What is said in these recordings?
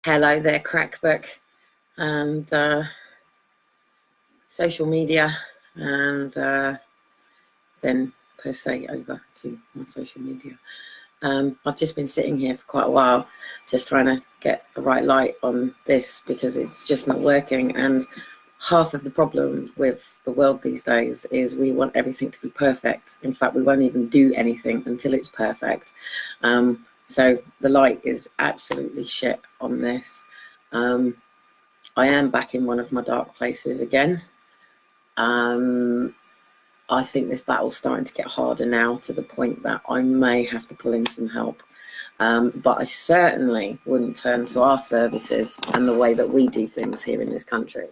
Hello there, Crackbook, and social media, and then per se over to my social media. I've just been sitting here for quite a while, just trying to get the right light on this because it's just not working. And half of the problem with the world these days is we want everything to be perfect. In fact, we won't even do anything until it's perfect. So the light is absolutely shit on this. I am back in one of my dark places again. I think this battle's starting to get harder now, to the point that I may have to pull in some help. But I certainly wouldn't turn to our services and the way that we do things here in this country.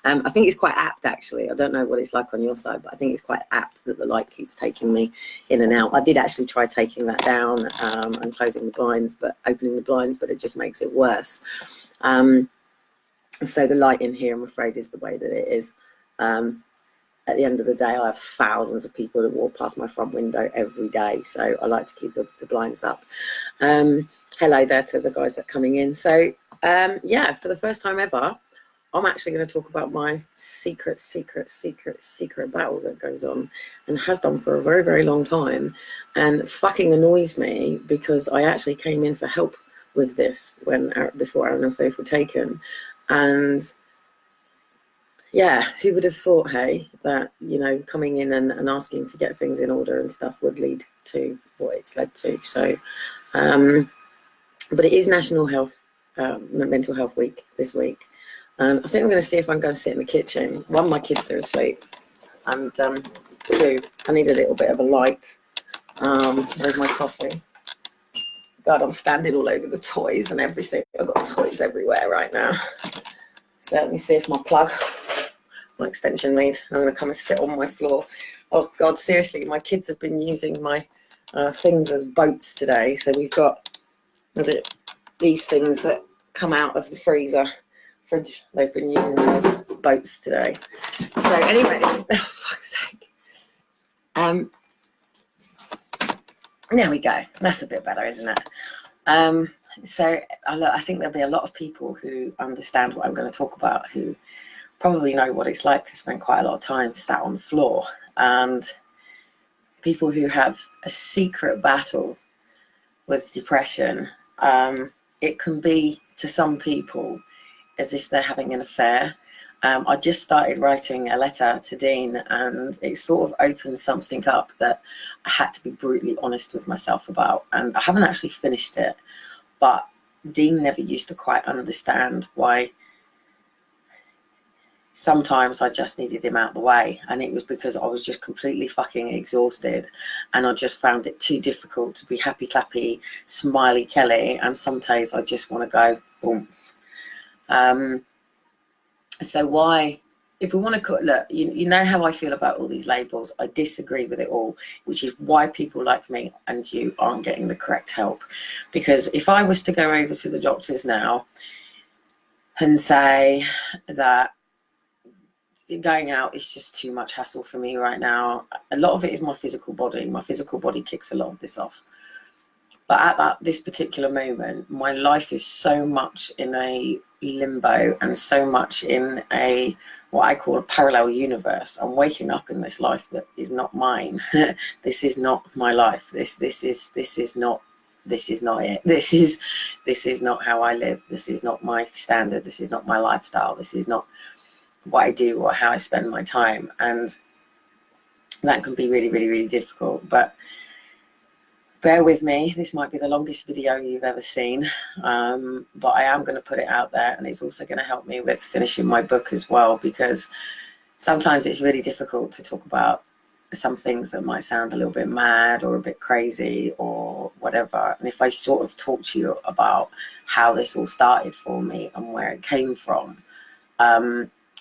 I think it's quite apt, actually. I don't know what it's like on your side, but I think it's quite apt that the light keeps taking me in and out. I did actually try taking that down and closing the blinds, but opening the blinds, but it just makes it worse. So the light in here, I'm afraid, is the way that it is. At the end of the day, I have thousands of people that walk past my front window every day, so I like to keep the blinds up. Hello there to the guys that are coming in. So yeah, for the first time ever, I'm actually going to talk about my secret battle that goes on and has done for a very, very long time, and fucking annoys me because I actually came in for help with this before Aaron and Faith were taken. And yeah, who would have thought, hey, that, you know, coming in and asking to get things in order and stuff would lead to what it's led to. So, but it is National Mental Health Week this week. And I think I'm going to see if I'm going to sit in the kitchen. One, my kids are asleep. And two, I need a little bit of a light. Where's my coffee? God, I'm standing all over the toys and everything. I've got toys everywhere right now. So let me see if my extension lead, I'm going to come and sit on my floor. Oh God, seriously, my kids have been using my things as boats today. So we've got, these things that come out of the fridge. They've been using them as boats today. So anyway, oh fuck's sake. There we go. That's a bit better, isn't it? So I think there'll be a lot of people who understand what I'm going to talk about, who probably know what it's like to spend quite a lot of time sat on the floor, and people who have a secret battle with depression. It can be, to some people, as if they're having an affair. I just started writing a letter to Dean, and it sort of opened something up that I had to be brutally honest with myself about. And I haven't actually finished it, but Dean never used to quite understand why sometimes I just needed him out of the way, and it was because I was just completely fucking exhausted, and I just found it too difficult to be happy clappy smiley Kelly, and some days I just want to go boomf. So why, if we want to look, you know how I feel about all these labels. I disagree with it all, which is why people like me and you aren't getting the correct help. Because if I was to go over to the doctors now and say that going out is just too much hassle for me right now, a lot of it is my physical body kicks a lot of this off. But at this particular moment, my life is so much in a limbo and so much in a what I call a parallel universe. I'm waking up in this life that is not mine. This is not my life. This is not it. This is not how I live. This is not my standard. This is not my lifestyle. This is not what I do or how I spend my time. And that can be really, really, really difficult. But bear with me, this might be the longest video you've ever seen, but I am going to put it out there, and it's also going to help me with finishing my book as well, because sometimes it's really difficult to talk about some things that might sound a little bit mad or a bit crazy or whatever. And if I sort of talk to you about how this all started for me and where it came from,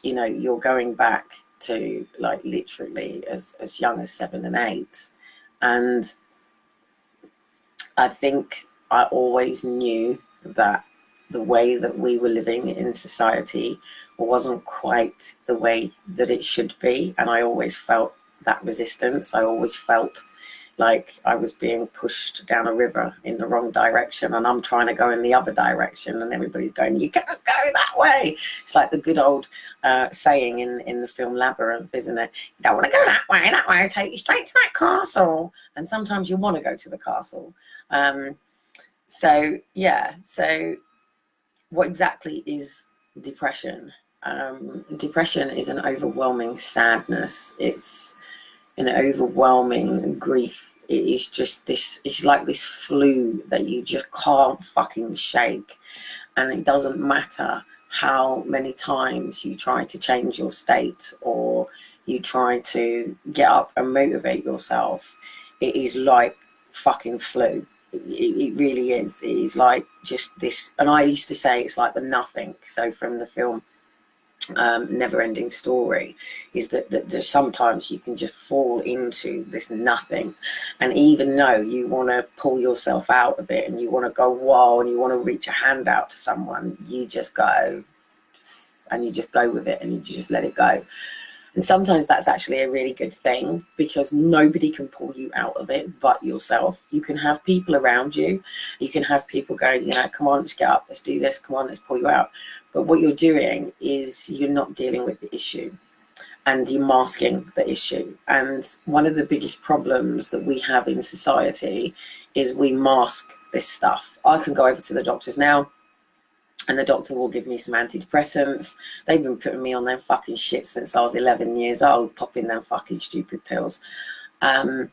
you know, you're going back to like literally as young as 7 and 8. And I think I always knew that the way that we were living in society wasn't quite the way that it should be. And I always felt that resistance. I always felt like I was being pushed down a river in the wrong direction, and I'm trying to go in the other direction, and everybody's going, you can't go that way. It's like the good old saying in the film Labyrinth, isn't it? You don't want to go that way, take you straight to that castle. And sometimes you want to go to the castle. So yeah, so what exactly is depression? Depression is an overwhelming sadness. It's an overwhelming grief. It is just this, it's like this flu that you just can't fucking shake. And it doesn't matter how many times you try to change your state or you try to get up and motivate yourself. It is like fucking flu. It really is. It is like just this, and I used to say it's like the nothing. So from the film Never Ending Story, is that sometimes you can just fall into this nothing, and even though you want to pull yourself out of it and you want to go whoa and you want to reach a hand out to someone, you just go and you just go with it and you just let it go. And sometimes that's actually a really good thing, because nobody can pull you out of it but yourself. You can have people around you. You can have people going, you know, come on, let's get up, let's do this, come on, let's pull you out. But what you're doing is you're not dealing with the issue, and you're masking the issue. And one of the biggest problems that we have in society is we mask this stuff. I can go over to the doctors now, and the doctor will give me some antidepressants. They've been putting me on them fucking shit since I was 11 years old, popping them fucking stupid pills. And,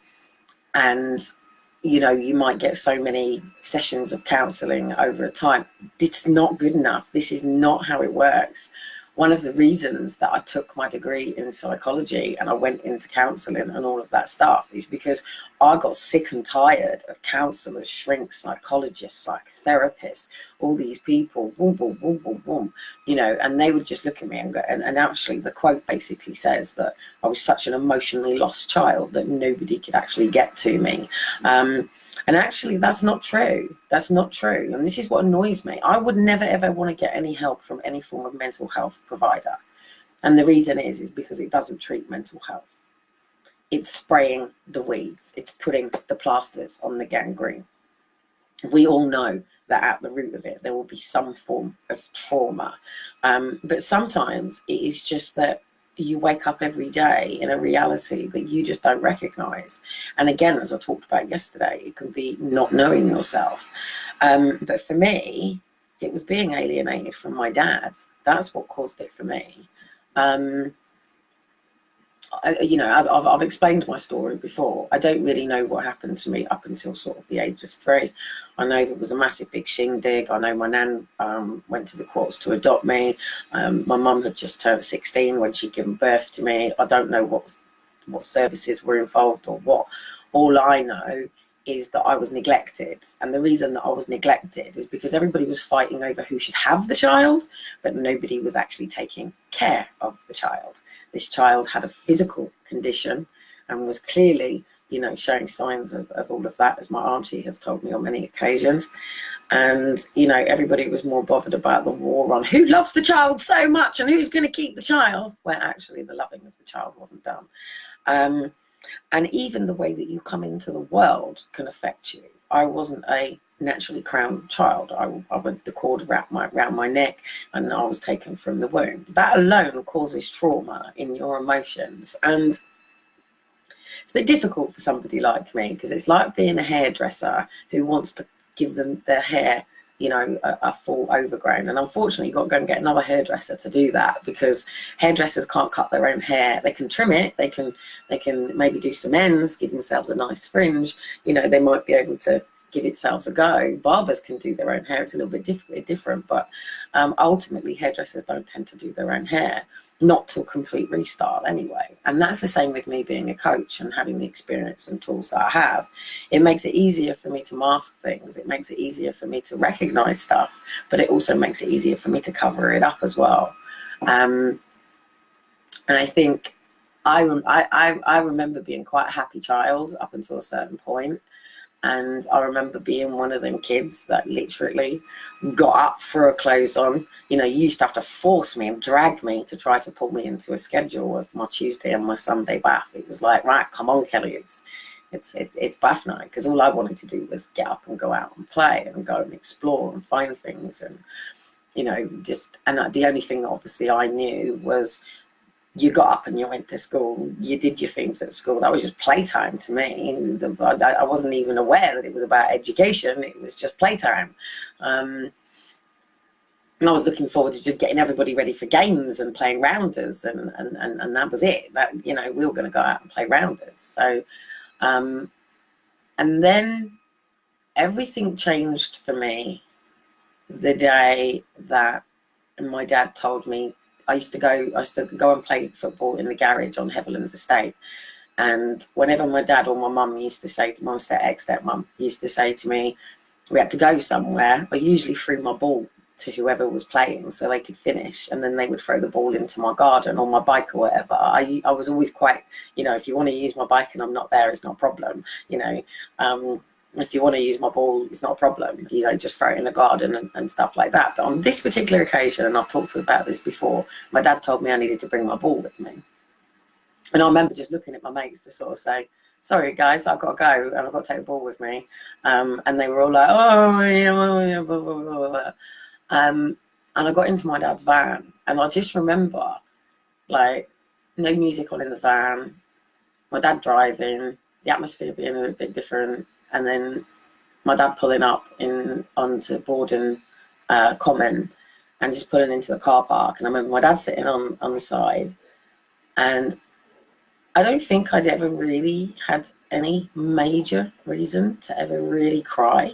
you know, you might get so many sessions of counselling over a time. It's not good enough. This is not how it works. One of the reasons that I took my degree in psychology and I went into counselling and all of that stuff is because I got sick and tired of counsellors, shrinks, psychologists, psychotherapists, all these people, boom, boom, boom, boom, boom, you know, and they would just look at me and go, and actually the quote basically says that I was such an emotionally lost child that nobody could actually get to me. And actually, that's not true. That's not true. And this is what annoys me. I would never, ever want to get any help from any form of mental health provider. And the reason is because it doesn't treat mental health. It's spraying the weeds. It's putting the plasters on the gangrene. We all know that at the root of it, there will be some form of trauma. But sometimes it is just that you wake up every day in a reality that you just don't recognize. And again, as I talked about yesterday, it can be not knowing yourself. But for me, it was being alienated from my dad. That's what caused it for me. You know, as I've explained my story before, I don't really know what happened to me up until sort of the age of 3. I know there was a massive big shindig. I know my nan went to the courts to adopt me. My mum had just turned 16 when she'd given birth to me. I don't know what services were involved or what. All I know is that I was neglected. And the reason that I was neglected is because everybody was fighting over who should have the child, but nobody was actually taking care of the child. This child had a physical condition and was clearly, you know, showing signs of all of that, as my auntie has told me on many occasions. And, you know, everybody was more bothered about the war on who loves the child so much and who's going to keep the child, where actually the loving of the child wasn't done. And even the way that you come into the world can affect you. I wasn't a naturally crowned child. I went the cord around my neck, and I was taken from the womb. That alone causes trauma in your emotions. And it's a bit difficult for somebody like me, because it's like being a hairdresser who wants to give them their hair, you know, a full overgrown. And unfortunately, you've got to go and get another hairdresser to do that, because hairdressers can't cut their own hair. They can trim it. They can maybe do some ends, give themselves a nice fringe. You know, they might be able to give themselves a go. Barbers can do their own hair. It's a little bit different, but ultimately hairdressers don't tend to do their own hair, not till complete restyle anyway. And that's the same with me being a coach and having the experience and tools that I have. It makes it easier for me to mask things. It makes it easier for me to recognize stuff, but it also makes it easier for me to cover it up as well. And I think I remember being quite a happy child up until a certain point. And I remember being one of them kids that literally got up, threw her clothes on. You know, you used to have to force me and drag me to try to pull me into a schedule of my Tuesday and my Sunday bath. It was like, right, come on, Kelly, it's bath night, because all I wanted to do was get up and go out and play and go and explore and find things. And you know, just, and the only thing obviously I knew was, you got up and you went to school, you did your things at school. That was just playtime to me. I wasn't even aware that it was about education. It was just playtime. And I was looking forward to just getting everybody ready for games and playing rounders, and that was it. That, you know, we were going to go out and play rounders. So, and then everything changed for me the day that my dad told me. I used to go and play football in the garage on Heatherlands Estate. And whenever my dad or my mum used to say to my ex-stepmum used to say to me, we had to go somewhere, I usually threw my ball to whoever was playing so they could finish, and then they would throw the ball into my garden or my bike or whatever. I was always quite, you know, if you want to use my bike and I'm not there, it's not a problem, you know. If you want to use my ball, it's not a problem. You don't just throw it in the garden and stuff like that. But on this particular occasion, and I've talked about this before, my dad told me I needed to bring my ball with me. And I remember just looking at my mates to sort of say, sorry guys, I've got to go and I've got to take the ball with me. And they were all like, oh yeah, blah, blah, blah, blah. And I got into my dad's van, and I just remember, like, no music on in the van, my dad driving, the atmosphere being a bit different. And then my dad pulling up onto Borden Common and just pulling into the car park. And I remember my dad sitting on the side. And I don't think I'd ever really had any major reason to ever really cry.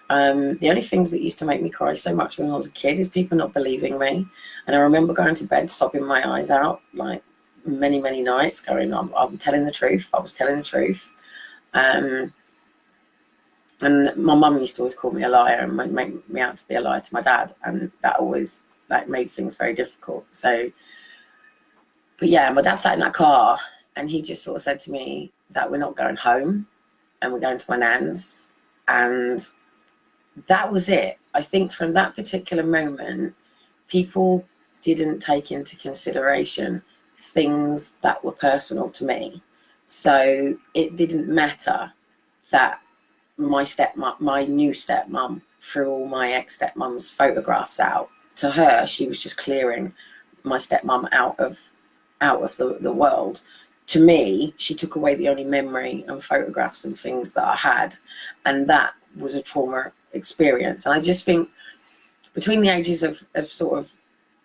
The only things that used to make me cry so much when I was a kid is people not believing me. And I remember going to bed sobbing my eyes out, like many, many nights, going, I'm telling the truth. I was telling the truth. And my mum used to always call me a liar and make me out to be a liar to my dad, and that always made things very difficult. So, but yeah, my dad sat in that car and he just sort of said to me that we're not going home and we're going to my nan's, and that was it. I think from that particular moment, people didn't take into consideration things that were personal to me. So it didn't matter that my new stepmom threw all my ex-stepmom's photographs out. To her, she was just clearing my stepmom out of the world. To me, she took away the only memory and photographs and things that I had, and that was a trauma experience. And I just think between the ages of sort of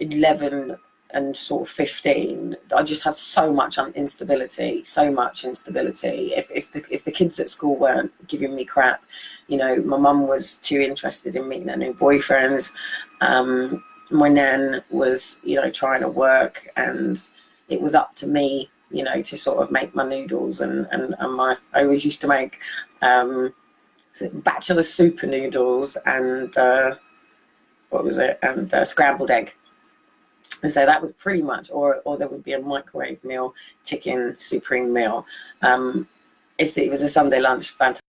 11 and sort of 15, I just had so much instability. If the kids at school weren't giving me crap, you know, my mum was too interested in meeting her new boyfriends. My nan was, you know, trying to work, and it was up to me, you know, to sort of make my noodles, and I always used to make bachelor super noodles and scrambled egg. And so that was pretty much, or there would be a microwave meal, chicken supreme meal. If it was a Sunday lunch, fantastic.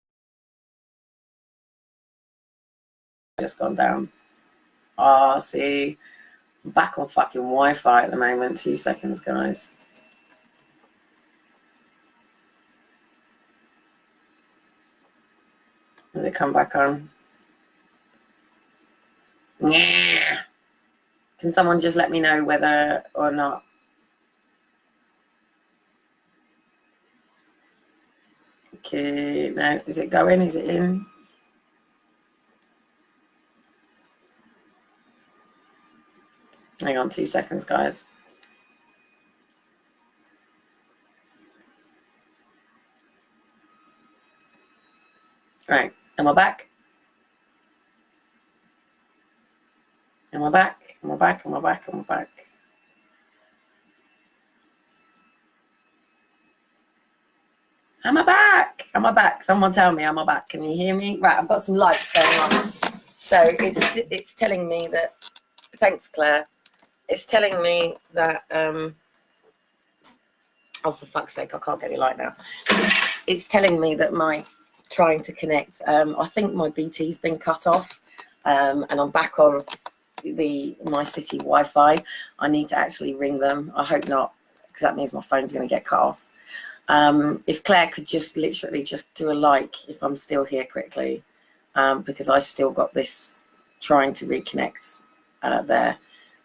Just gone down. See, I'm back on fucking Wi-Fi at the moment. 2 seconds, guys. Does it come back on? Yeah. Can someone just let me know whether or not? Okay, no, is it going? Is it in? Hang on 2 seconds, guys. Right, am I back? Am I back? Am I back? Am I back? Am I back? Am I back? Am I back? Someone tell me, am I back? Can you hear me? Right, I've got some lights going on. So it's telling me that, thanks Claire, it's telling me that, oh for fuck's sake, I can't get any light now. It's telling me that my trying to connect, I think my BT's been cut off, and I'm back on my city Wi-Fi. I need to actually ring them. I hope not, because that means my phone's going to get cut off. If Claire could just literally just do a like if I'm still here quickly, because I've still got this trying to reconnect there.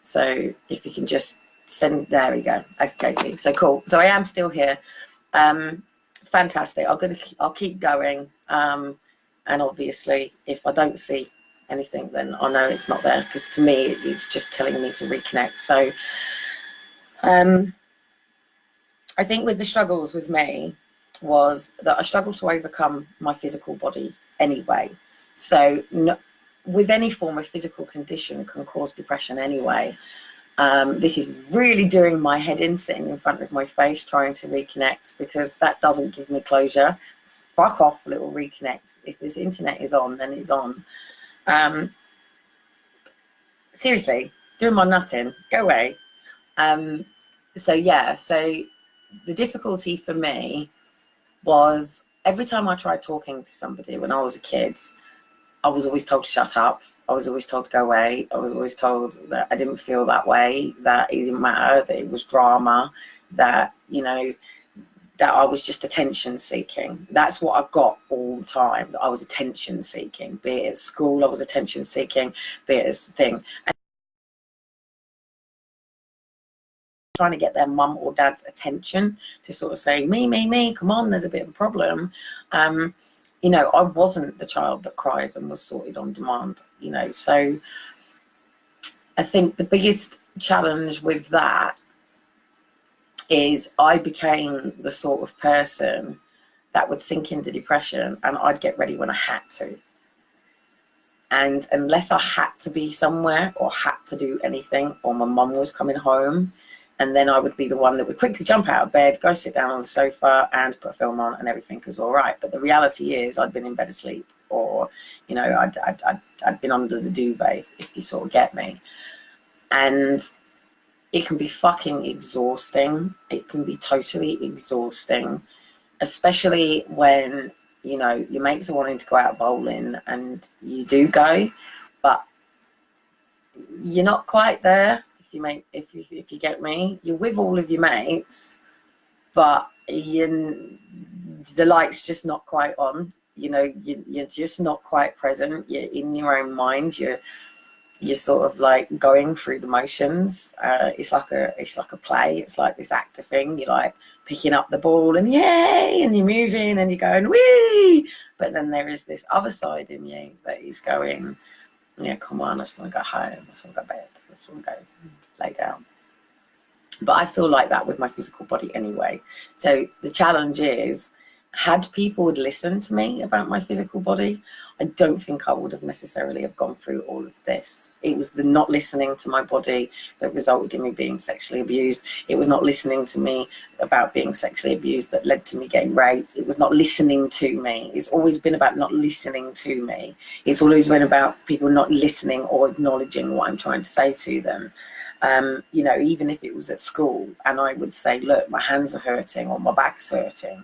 So if you can just send, there we go. Okay, so cool. So I am still here. Fantastic. I'll keep going. And obviously, if I don't see anything, then I know it's not there, because to me it's just telling me to reconnect. So I think with the struggles with me was that I struggled to overcome my physical body anyway. So no, with any form of physical condition can cause depression anyway. This is really doing my head in, sitting in front of my face, trying to reconnect, because that doesn't give me closure. Fuck off, little reconnect. If this internet is on, then it's on. Seriously, doing my nutting, go away. So yeah, so the difficulty for me was every time I tried talking to somebody when I was a kid, I was always told to shut up. I was always told to go away. I was always told that I didn't feel that way, that it didn't matter, that it was drama, that, you know, that I was just attention seeking. That's what I got all the time, that I was attention seeking. Be it at school, I was attention seeking, be it as a thing. And trying to get their mum or dad's attention to sort of say, me, come on, there's a bit of a problem. You know, I wasn't the child that cried and was sorted on demand, you know. So I think the biggest challenge with that is I became the sort of person that would sink into depression and I'd get ready when I had to. And unless I had to be somewhere or had to do anything, or my mum was coming home, and then I would be the one that would quickly jump out of bed, go sit down on the sofa and put a film on, and everything was all right. But the reality is I'd been in bed asleep, or, you know, I'd been under the duvet, if you sort of get me. And it can be fucking exhausting. It can be totally exhausting, especially when, you know, your mates are wanting to go out bowling and you do go, but you're not quite there. If you get me, you're with all of your mates, but the light's just not quite on. You know, you're just not quite present. You're in your own mind. You're sort of like going through the motions. It's like a play. It's like this actor thing. You're like picking up the ball and yay, and you're moving and you're going wee. But then there is this other side in you that is going, yeah, come on, I just want to go home. I just want to go to bed. I just want to go lay down. But I feel like that with my physical body anyway. So the challenge is, had people would listen to me about my physical body, I don't think I would have necessarily have gone through all of this. It was the not listening to my body that resulted in me being sexually abused. It was not listening to me about being sexually abused that led to me getting raped. It was not listening to me. It's always been about not listening to me. It's always been about people not listening or acknowledging what I'm trying to say to them. You know, even if it was at school and I would say, look, my hands are hurting or my back's hurting,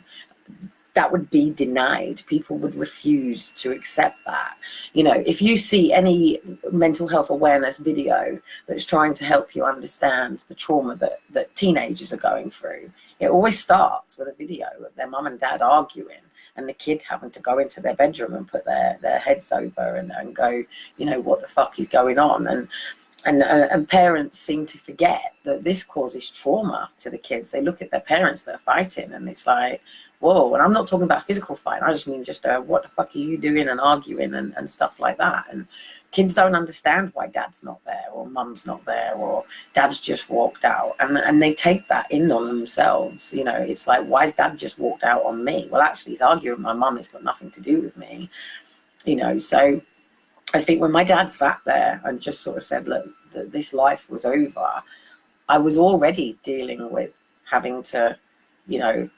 that would be denied. People would refuse to accept that. You know, if you see any mental health awareness video that's trying to help you understand the trauma that teenagers are going through, it always starts with a video of their mum and dad arguing and the kid having to go into their bedroom and put their heads over and go, you know, what the fuck is going on? And parents seem to forget that this causes trauma to the kids. They look at their parents that are fighting and it's like, whoa. And I'm not talking about physical fight. I just mean just what the fuck are you doing, and arguing and stuff like that. And kids don't understand why dad's not there or mum's not there or dad's just walked out. And they take that in on themselves. You know, it's like, why is dad just walked out on me? Well, actually, he's arguing with my mum. It's got nothing to do with me. You know, so I think when my dad sat there and just sort of said, look, this life was over, I was already dealing with having to, you know,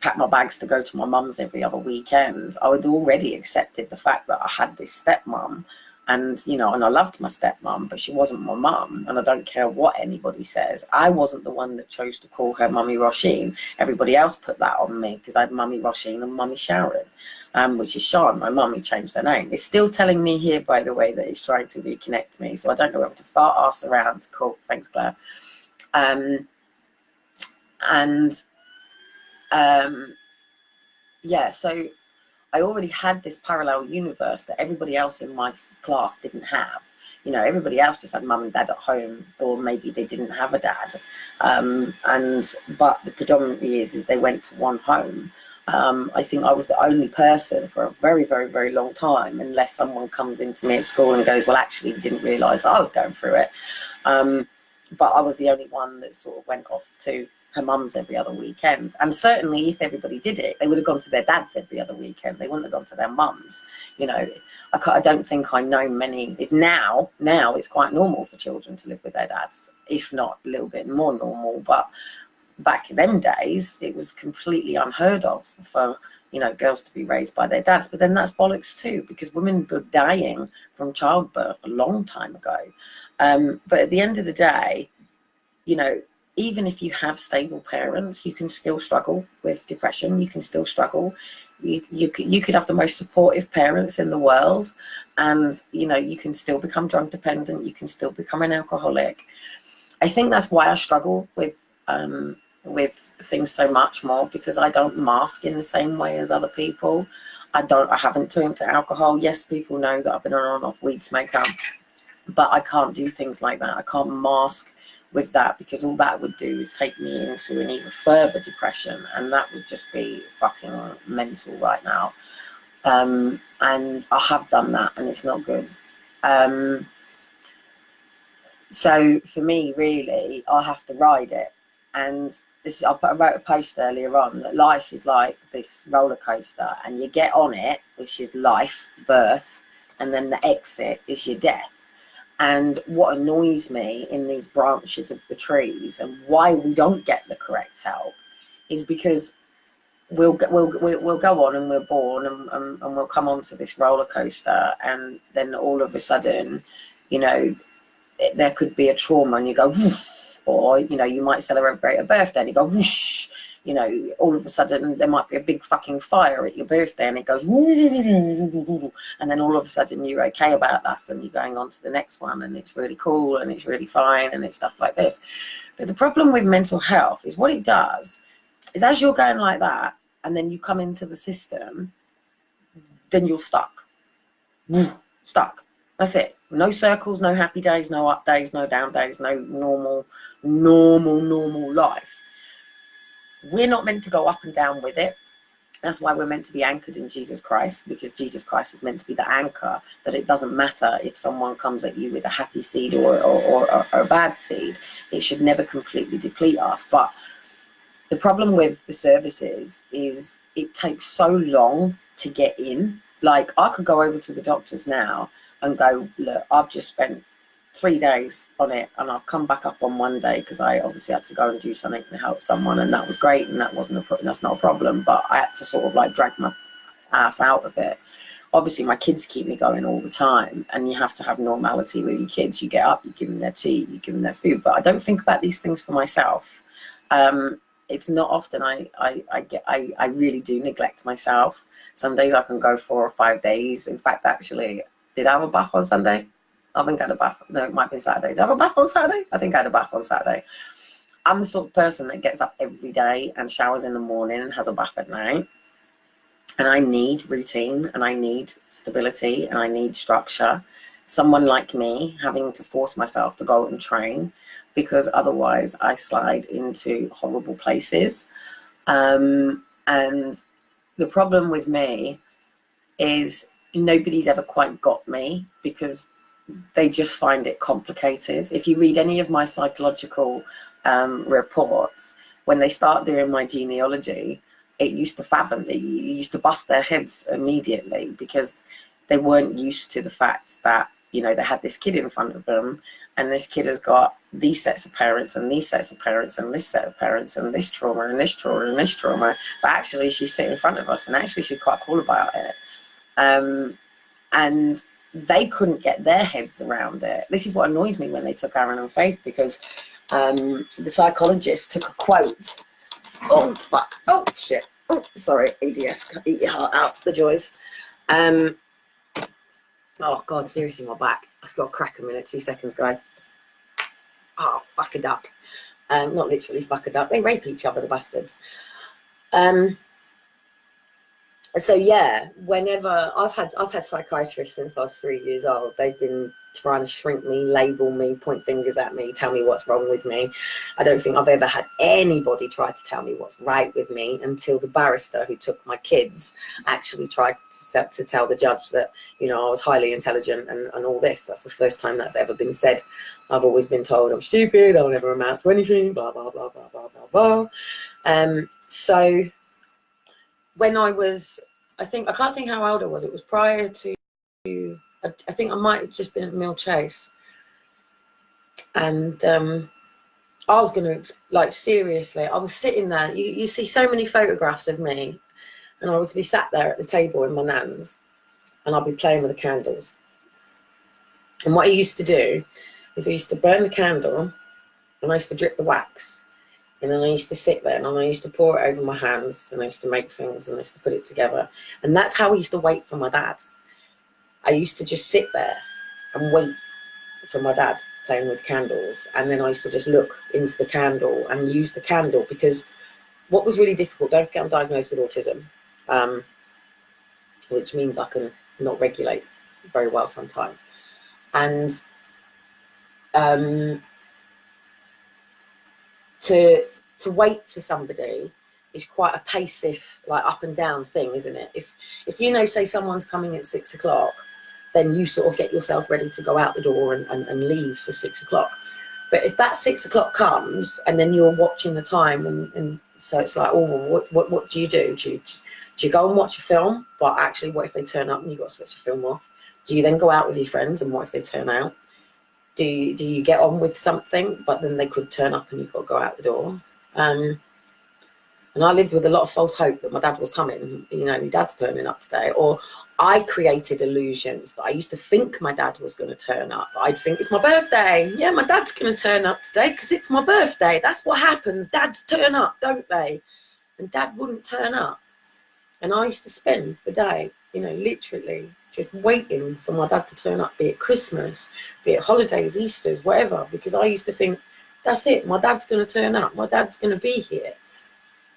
pack my bags to go to my mum's every other weekend. I had already accepted the fact that I had this stepmom, and, you know, and I loved my stepmom, but she wasn't my mum, and I don't care what anybody says. I wasn't the one that chose to call her Mummy Roisin. Everybody else put that on me because I had Mummy Roisin and Mummy Sharon, which is Sean, my mum, who changed her name. It's still telling me here, by the way, that it's trying to reconnect me, so I don't know whether to fart ass around. Cool, thanks, Claire. And Yeah, so I already had this parallel universe that everybody else in my class didn't have. You know, everybody else just had mum and dad at home, or maybe they didn't have a dad. But the predominantly is they went to one home. I think I was the only person for a very, very, very long time, unless someone comes into me at school and goes, well, actually, didn't realise I was going through it. But I was the only one that sort of went off to her mum's every other weekend. And certainly if everybody did it, they would have gone to their dad's every other weekend. They wouldn't have gone to their mum's. You know, I don't think I know many. Now it's quite normal for children to live with their dads, if not a little bit more normal. But back in them days, it was completely unheard of for, you know, girls to be raised by their dads. But then that's bollocks too, because women were dying from childbirth a long time ago. But at the end of the day, you know, even if you have stable parents, you can still struggle with depression. You can still struggle. You could have the most supportive parents in the world, and, you know, you can still become drug dependent. You can still become an alcoholic. I think that's why I struggle with things so much more, because I don't mask in the same way as other people. I haven't turned to alcohol. Yes, people know that I've been on and off weed smoker, but I can't do things like that. I can't mask with that, because all that would do is take me into an even further depression, and that would just be fucking mental right now. And I have done that, and it's not good. So for me, really, I have to ride it. And this, I wrote a post earlier on that life is like this roller coaster, and you get on it, which is life, birth, and then the exit is your death. And what annoys me in these branches of the trees, and why we don't get the correct help, is because we'll go on and we're born, and we'll come onto this roller coaster, and then all of a sudden, you know, there could be a trauma, and you go whoosh, or, you know, you might celebrate a birthday and you go whoosh. You know, all of a sudden there might be a big fucking fire at your birthday, and it goes, and then all of a sudden you're okay about that, and you're going on to the next one, and it's really cool, and it's really fine, and it's stuff like this. But the problem with mental health is, what it does is, as you're going like that, and then you come into the system, then you're stuck. Stuck. That's it. No circles, no happy days, no up days, no down days, no normal life. We're not meant to go up and down with it. That's why we're meant to be anchored in Jesus Christ, because Jesus Christ is meant to be the anchor, that it doesn't matter if someone comes at you with a happy seed or a bad seed. It should never completely deplete us. But the problem with the services is it takes so long to get in. Like, I could go over to the doctors now and go, look, I've just spent 3 days on it, and I've come back up on one day because I obviously had to go and do something to help someone, and that was great, and that's not a problem, but I had to sort of like drag my ass out of it. Obviously my kids keep me going all the time, and you have to have normality with your kids. You get up, you give them their tea, you give them their food, but I don't think about these things for myself. It's not often I really do neglect myself. Some days I can go 4 or 5 days. In fact, actually, did I have a bath on Sunday? I think I had a bath. No, it might be Saturday. Did I have a bath on Saturday? I think I had a bath on Saturday. I'm the sort of person that gets up every day and showers in the morning and has a bath at night. And I need routine, and I need stability, and I need structure. Someone like me having to force myself to go and train, because otherwise I slide into horrible places. And the problem with me is nobody's ever quite got me, because they just find it complicated. If you read any of my psychological reports, when they start doing my genealogy, it used to fathom, it used to bust their heads immediately, because they weren't used to the fact that, you know, they had this kid in front of them, and this kid has got these sets of parents, and these sets of parents, and this set of parents, and this trauma, and this trauma, and this trauma. But actually she's sitting in front of us, and actually she's quite cool about it. And they couldn't get their heads around it. This is what annoys me when they took Aaron and Faith, because the psychologist took a quote. Oh, fuck. Oh, shit. Oh, sorry. ADS. Eat your heart out. The joys. Oh, God. Seriously, my back. I've got a crack a minute. 2 seconds, guys. Oh, fuck a duck. Not literally fuck a duck. They rape each other, the bastards. So yeah, whenever I've had psychiatrists since I was 3 years old. They've been trying to shrink me, label me, point fingers at me, tell me what's wrong with me. I don't think I've ever had anybody try to tell me what's right with me until the barrister who took my kids actually tried to tell the judge that, you know, I was highly intelligent and all this. That's the first time that's ever been said. I've always been told I'm stupid, I'll never amount to anything, blah, blah, blah, blah, blah, blah, blah. So when I was, I can't think how old I was. It was prior to, I think I might have just been at Mill Chase. And I was going to, like, seriously, I was sitting there. You see so many photographs of me, and I would be sat there at the table in my nan's, and I'd be playing with the candles. And what I used to do is I used to burn the candle, and I used to drip the wax. And then I used to sit there and I used to pour it over my hands, and I used to make things, and I used to put it together. And that's how I used to wait for my dad. I used to just sit there and wait for my dad playing with candles. And then I used to just look into the candle and use the candle, because what was really difficult, don't forget I'm diagnosed with autism, which means I can not regulate very well sometimes. And to wait for somebody is quite a passive, like, up and down thing, isn't it? If you know, say someone's coming at 6 o'clock, then you sort of get yourself ready to go out the door and leave for 6 o'clock. But if that 6 o'clock comes and then you're watching the time, and so it's like, oh, what do you do? Do you go and watch a film? But actually, what if they turn up and you've got to switch the film off? Do you then go out with your friends, and what if they turn out? Do you get on with something, but then they could turn up and you've got to go out the door? And I lived with a lot of false hope that my dad was coming. You know, my dad's turning up today. Or I created illusions that I used to think my dad was going to turn up. I'd think, it's my birthday. Yeah, my dad's going to turn up today because it's my birthday. That's what happens. Dads turn up, don't they? And dad wouldn't turn up. And I used to spend the day, you know, literally just waiting for my dad to turn up, be it Christmas, be it holidays, Easters, whatever, because I used to think, that's it, my dad's going to turn up, my dad's going to be here.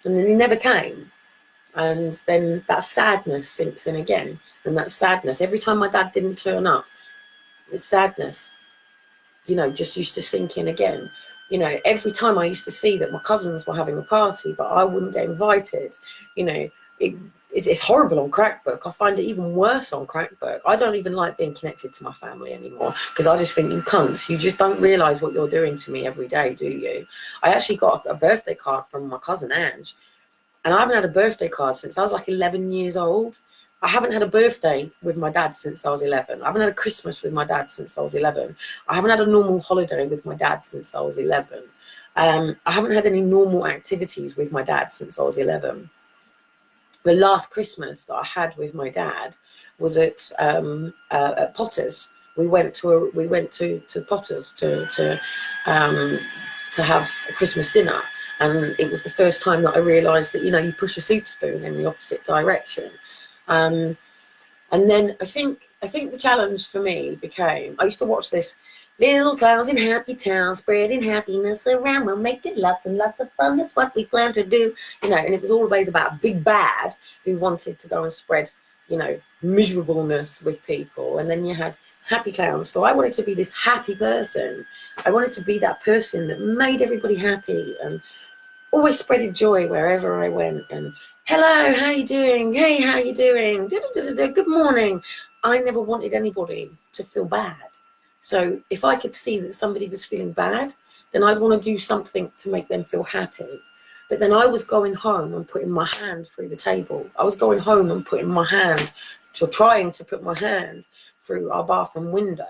And then he never came. And then that sadness sinks in again. And that sadness, every time my dad didn't turn up, the sadness, you know, just used to sink in again. You know, every time I used to see that my cousins were having a party, but I wouldn't get invited, you know, it's horrible on Crackbook. I find it even worse on Crackbook. I don't even like being connected to my family anymore, because I just think, you cunts, you just don't realise what you're doing to me every day, do you? I actually got a birthday card from my cousin Ange, and I haven't had a birthday card since I was like 11 years old. I haven't had a birthday with my dad since I was 11. I haven't had a Christmas with my dad since I was 11. I haven't had a normal holiday with my dad since I was 11. I haven't had any normal activities with my dad since I was 11. The last Christmas that I had with my dad was at Potter's. We went to Potter's to have a Christmas dinner, and it was the first time that I realised that, you know, you push a soup spoon in the opposite direction. And then I think the challenge for me became, I used to watch this Little Clowns in Happy Town, spreading happiness around, we'll make it lots and lots of fun, that's what we plan to do, you know. And it was always about Big Bad, who wanted to go and spread, you know, miserableness with people. And then you had Happy Clowns. So I wanted to be this happy person. I wanted to be that person that made everybody happy and always spreaded joy wherever I went. And hello, how you doing? Hey, how you doing? Good morning. I never wanted anybody to feel bad. So if I could see that somebody was feeling bad, then I'd want to do something to make them feel happy. But then I was going home and putting my hand through the table. I was going home and putting my hand, trying to put my hand through our bathroom window.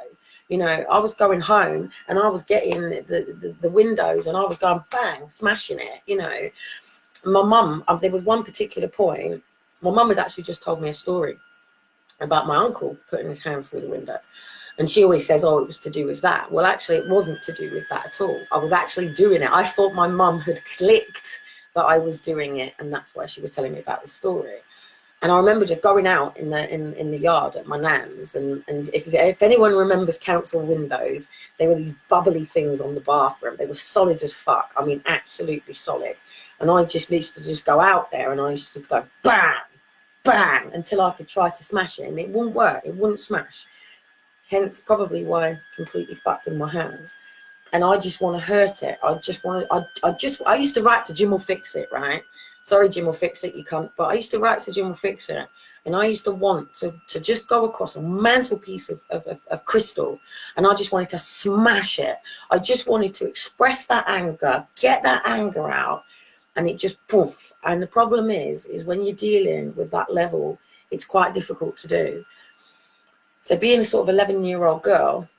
You know, I was going home and I was getting the windows, and I was going bang, smashing it, you know. My mum, there was one particular point, my mum had actually just told me a story about my uncle putting his hand through the window. And she always says, oh, it was to do with that. Well, actually, it wasn't to do with that at all. I was actually doing it. I thought my mum had clicked that I was doing it, and that's why she was telling me about the story. And I remember just going out in the yard at my nan's, and if anyone remembers council windows, there were these bubbly things on the bathroom. They were solid as fuck. I mean, absolutely solid. And I just used to just go out there, and I used to go bang, bang, until I could try to smash it, and it wouldn't work. It wouldn't smash. Hence, probably why I'm completely fucked in my hands. And I just want to hurt it. I used to write to Jim will fix it, right? Sorry, Jim will fix it, you can't. But I used to write to Jim will fix it. And I used to want to just go across a mantelpiece of crystal. And I just wanted to smash it. I just wanted to express that anger, get that anger out. And it just poof. And the problem is when you're dealing with that level, it's quite difficult to do. So being a sort of 11-year-old girl,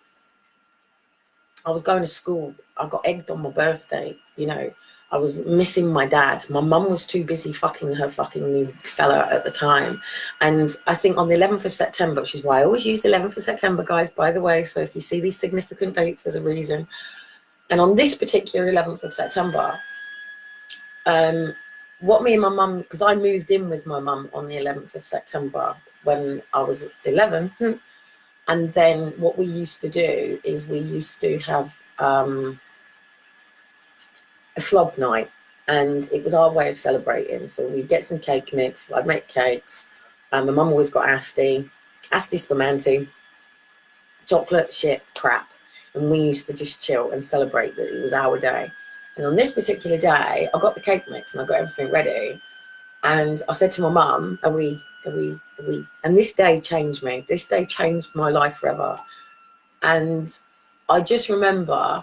I was going to school. I got egged on my birthday, you know. I was missing my dad. My mum was too busy fucking her fucking new fella at the time. And I think on the 11th of September, which is why I always use the 11th of September, guys, by the way. So if you see these significant dates, there's a reason. And on this particular 11th of September, what me and my mum, because I moved in with my mum on the 11th of September when I was 11. And then what we used to do is we used to have a slob night, and it was our way of celebrating. So we'd get some cake mix, I'd make cakes. My mum always got Asti Spumante, chocolate shit crap. And we used to just chill and celebrate that it was our day. And on this particular day, I got the cake mix and I got everything ready. And I said to my mum, are we, and this day changed me. This day changed my life forever. And I just remember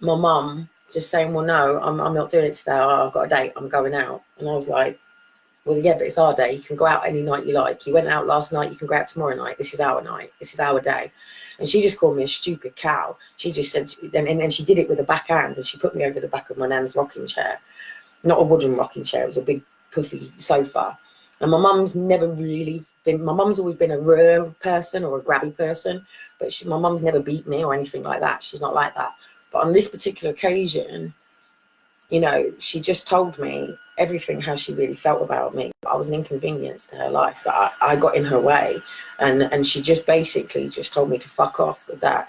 my mum just saying, well, no, I'm not doing it today. I've got a date. I'm going out. And I was like, well, yeah, but it's our day. You can go out any night you like. You went out last night. You can go out tomorrow night. This is our night. This is our day. And she just called me a stupid cow. She just said, and she did it with a backhand, and she put me over the back of my nan's rocking chair. Not a wooden rocking chair. It was a big puffy sofa. And my mum's never really been, my mum's always been a rare person or a grabby person, but my mum's never beat me or anything like that. She's not like that. But on this particular occasion, you know, she just told me everything, how she really felt about me. I was an inconvenience to her life, that I got in her way. And she just basically just told me to fuck off with that.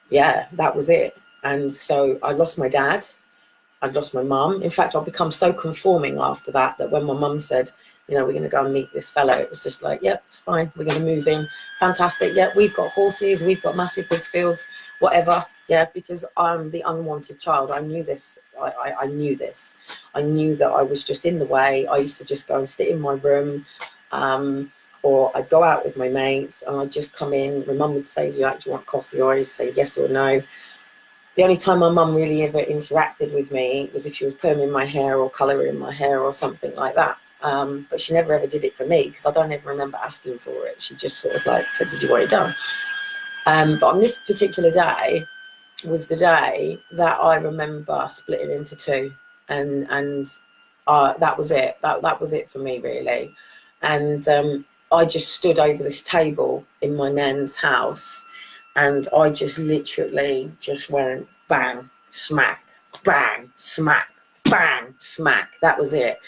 Yeah, that was it. And so I lost my dad. I'd lost my mum. In fact, I'd become so conforming after that, that when my mum said, you know, we're going to go and meet this fellow, it was just like, yep, it's fine. We're going to move in. Fantastic. Yeah, we've got horses. We've got massive big fields, whatever. Yeah, because I'm the unwanted child. I knew this. I knew this. I knew that I was just in the way. I used to just go and sit in my room, or I'd go out with my mates, and I'd just come in. My mum would say, do you want coffee? Or I'd say yes or no. The only time my mum really ever interacted with me was if she was perming my hair or colouring my hair or something like that. But she never ever did it for me, because I don't ever remember asking for it. She just sort of like said, did you want it done? But on this particular day was the day that I remember splitting into two. And that was it. That was it for me, really. And I just stood over this table in my nan's house, and I just literally just went bang, smack, bang, smack, bang, smack. That was it.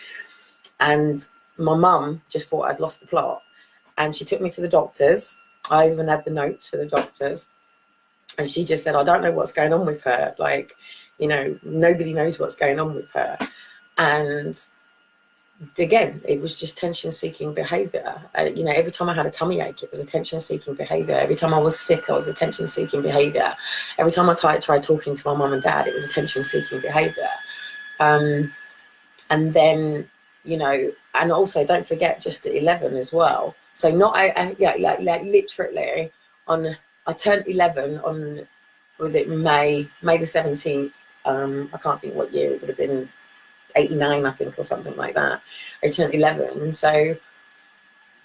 And my mum just thought I'd lost the plot. And she took me to the doctors. I even had the notes for the doctors. And she just said, I don't know what's going on with her. Like, you know, nobody knows what's going on with her. And again, it was just tension-seeking behaviour. You know, every time I had a tummy ache, it was attention-seeking behaviour. Every time I was sick, I was attention-seeking behaviour. Every time I tried talking to my mum and dad, it was attention-seeking behaviour. And then, you know, and also don't forget, just at 11 as well. So not, yeah, like literally on, I turned 11 on, was it May the 17th? I can't think what year it would have been. 89, I think, or something like that. I turned 11. So,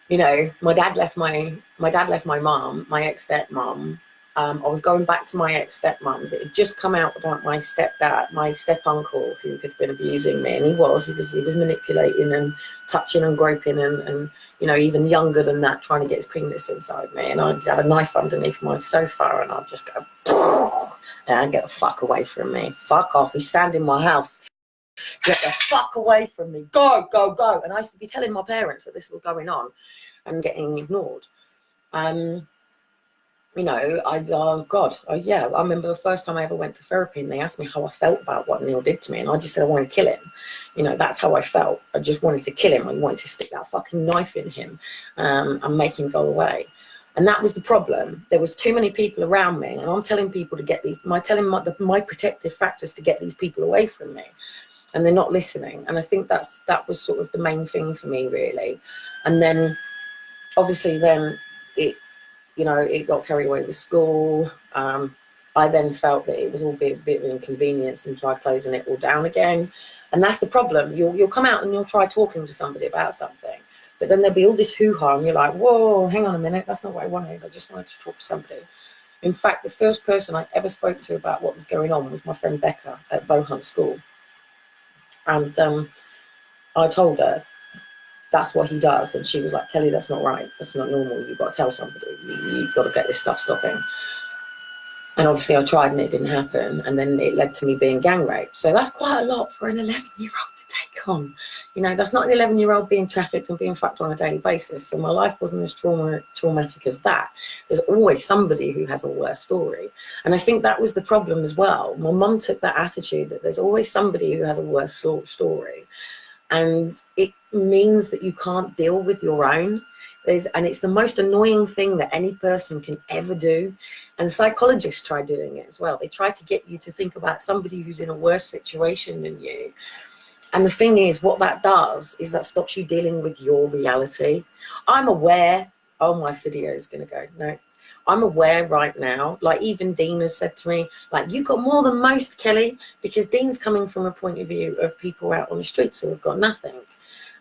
you know, my dad left my mum, my ex-stepmom. I was going back to my ex-stepmom's. It had just come out about my stepdad, my step-uncle, who had been abusing me, and he was manipulating and touching and groping and you know, even younger than that, trying to get his penis inside me. And I'd have a knife underneath my sofa, and I'd just go, and get the fuck away from me. Fuck off. He's standing in my house. get the fuck away from me, go, go, go. And I used to be telling my parents that this was going on and getting ignored. You know, yeah, I remember the first time I ever went to therapy and they asked me how I felt about what Neil did to me, and I just said I want to kill him. You know, that's how I felt. I just wanted to kill him. I wanted to stick that fucking knife in him and make him go away. And that was the problem. There was too many people around me, and I'm telling people to get these, my protective factors to get these people away from me, and they're not listening. And I think that was sort of the main thing for me, really. And then, obviously, then it got carried away with school. I then felt that it was all a bit of an inconvenience and tried closing it all down again. And that's the problem. You'll come out and you'll try talking to somebody about something, but then there'll be all this hoo-ha and you're like, whoa, hang on a minute, that's not what I wanted. I just wanted to talk to somebody. In fact, the first person I ever spoke to about what was going on was my friend Becca at Bowhunt School. And I told her, that's what he does. And she was like, Kelly, that's not right. That's not normal. You've got to tell somebody. You've got to get this stuff stopping. And obviously I tried and it didn't happen. And then it led to me being gang raped. So that's quite a lot for an 11-year-old to take on. You know, that's not an 11-year-old being trafficked and being fucked on a daily basis. So my life wasn't as traumatic as that. There's always somebody who has a worse story. And I think that was the problem as well. My mum took that attitude that there's always somebody who has a worse story. And it means that you can't deal with your own. And it's the most annoying thing that any person can ever do. And psychologists try doing it as well. They try to get you to think about somebody who's in a worse situation than you. And the thing is, what that does is that stops you dealing with your reality. I'm aware, oh, my video is going to go, no. I'm aware right now, like even Dean has said to me, like, you got more than most, Kelly, because Dean's coming from a point of view of people out on the streets who have got nothing.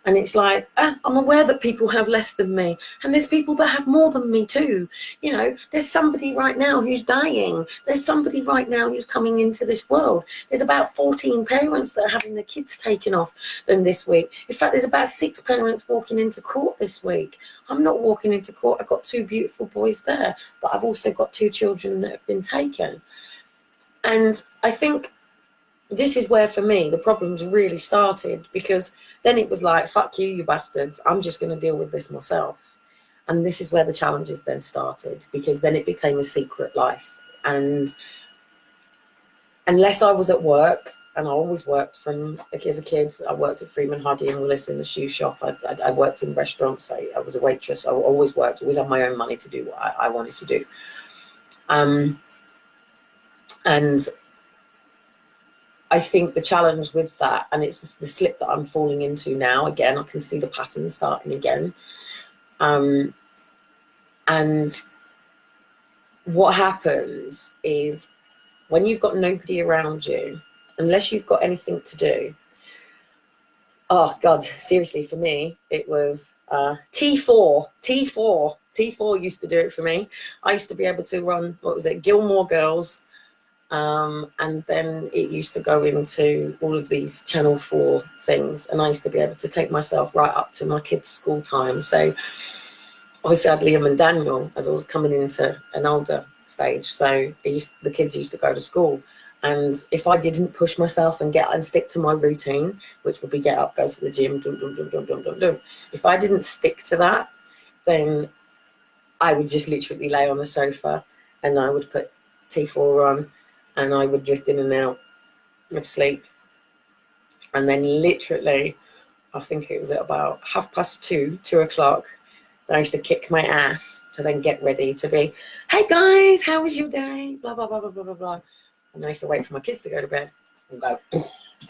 And it's like, I'm aware that people have less than me. And there's people that have more than me too. You know, there's somebody right now who's dying. There's somebody right now who's coming into this world. There's about 14 parents that are having their kids taken off them this week. In fact, there's about 6 parents walking into court this week. I'm not walking into court. I've got 2 beautiful boys there. But I've also got 2 children that have been taken. And I think this is where, for me, the problems really started, because then it was like, fuck you, you bastards. I'm just going to deal with this myself. And this is where the challenges then started, because then it became a secret life. And unless I was at work, and I always worked from as a kid, I worked at Freeman Hardy and Willis in the shoe shop. I worked in restaurants. I was a waitress. I always worked, always had my own money to do what I wanted to do. And I think the challenge with that, and it's the slip that I'm falling into now, again, I can see the pattern starting again. And what happens is, when you've got nobody around you, unless you've got anything to do, oh God, seriously, for me, it was T4 used to do it for me. I used to be able to run, what was it, Gilmore Girls, and then it used to go into all of these Channel 4 things, and I used to be able to take myself right up to my kids' school time. So obviously I had Liam and Daniel as I was coming into an older stage, so the kids used to go to school, and if I didn't push myself and stick to my routine, which would be get up, go to the gym, if I didn't stick to that, then I would just literally lay on the sofa and I would put T4 on, and I would drift in and out of sleep. And then literally, I think it was at about 2:30, 2 o'clock, I used to kick my ass to then get ready to be, hey guys, how was your day? Blah, blah, blah, blah, blah, blah, blah. And I used to wait for my kids to go to bed and go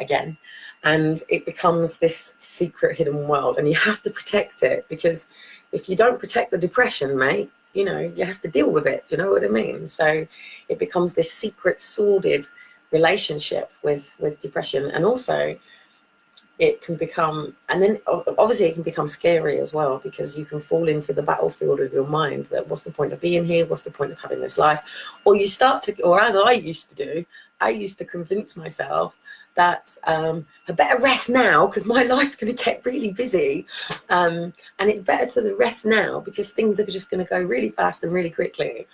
again. And it becomes this secret hidden world, and you have to protect it, because if you don't protect the depression, mate, you know, you have to deal with it. Do you know what I mean? So it becomes this secret, sordid relationship with depression. And also it can become, and then obviously it can become scary as well, because you can fall into the battlefield of your mind that what's the point of being here? What's the point of having this life? Or you start to, or as I used to do, I used to convince myself that I better rest now because my life's going to get really busy, and it's better to rest now because things are just going to go really fast and really quickly.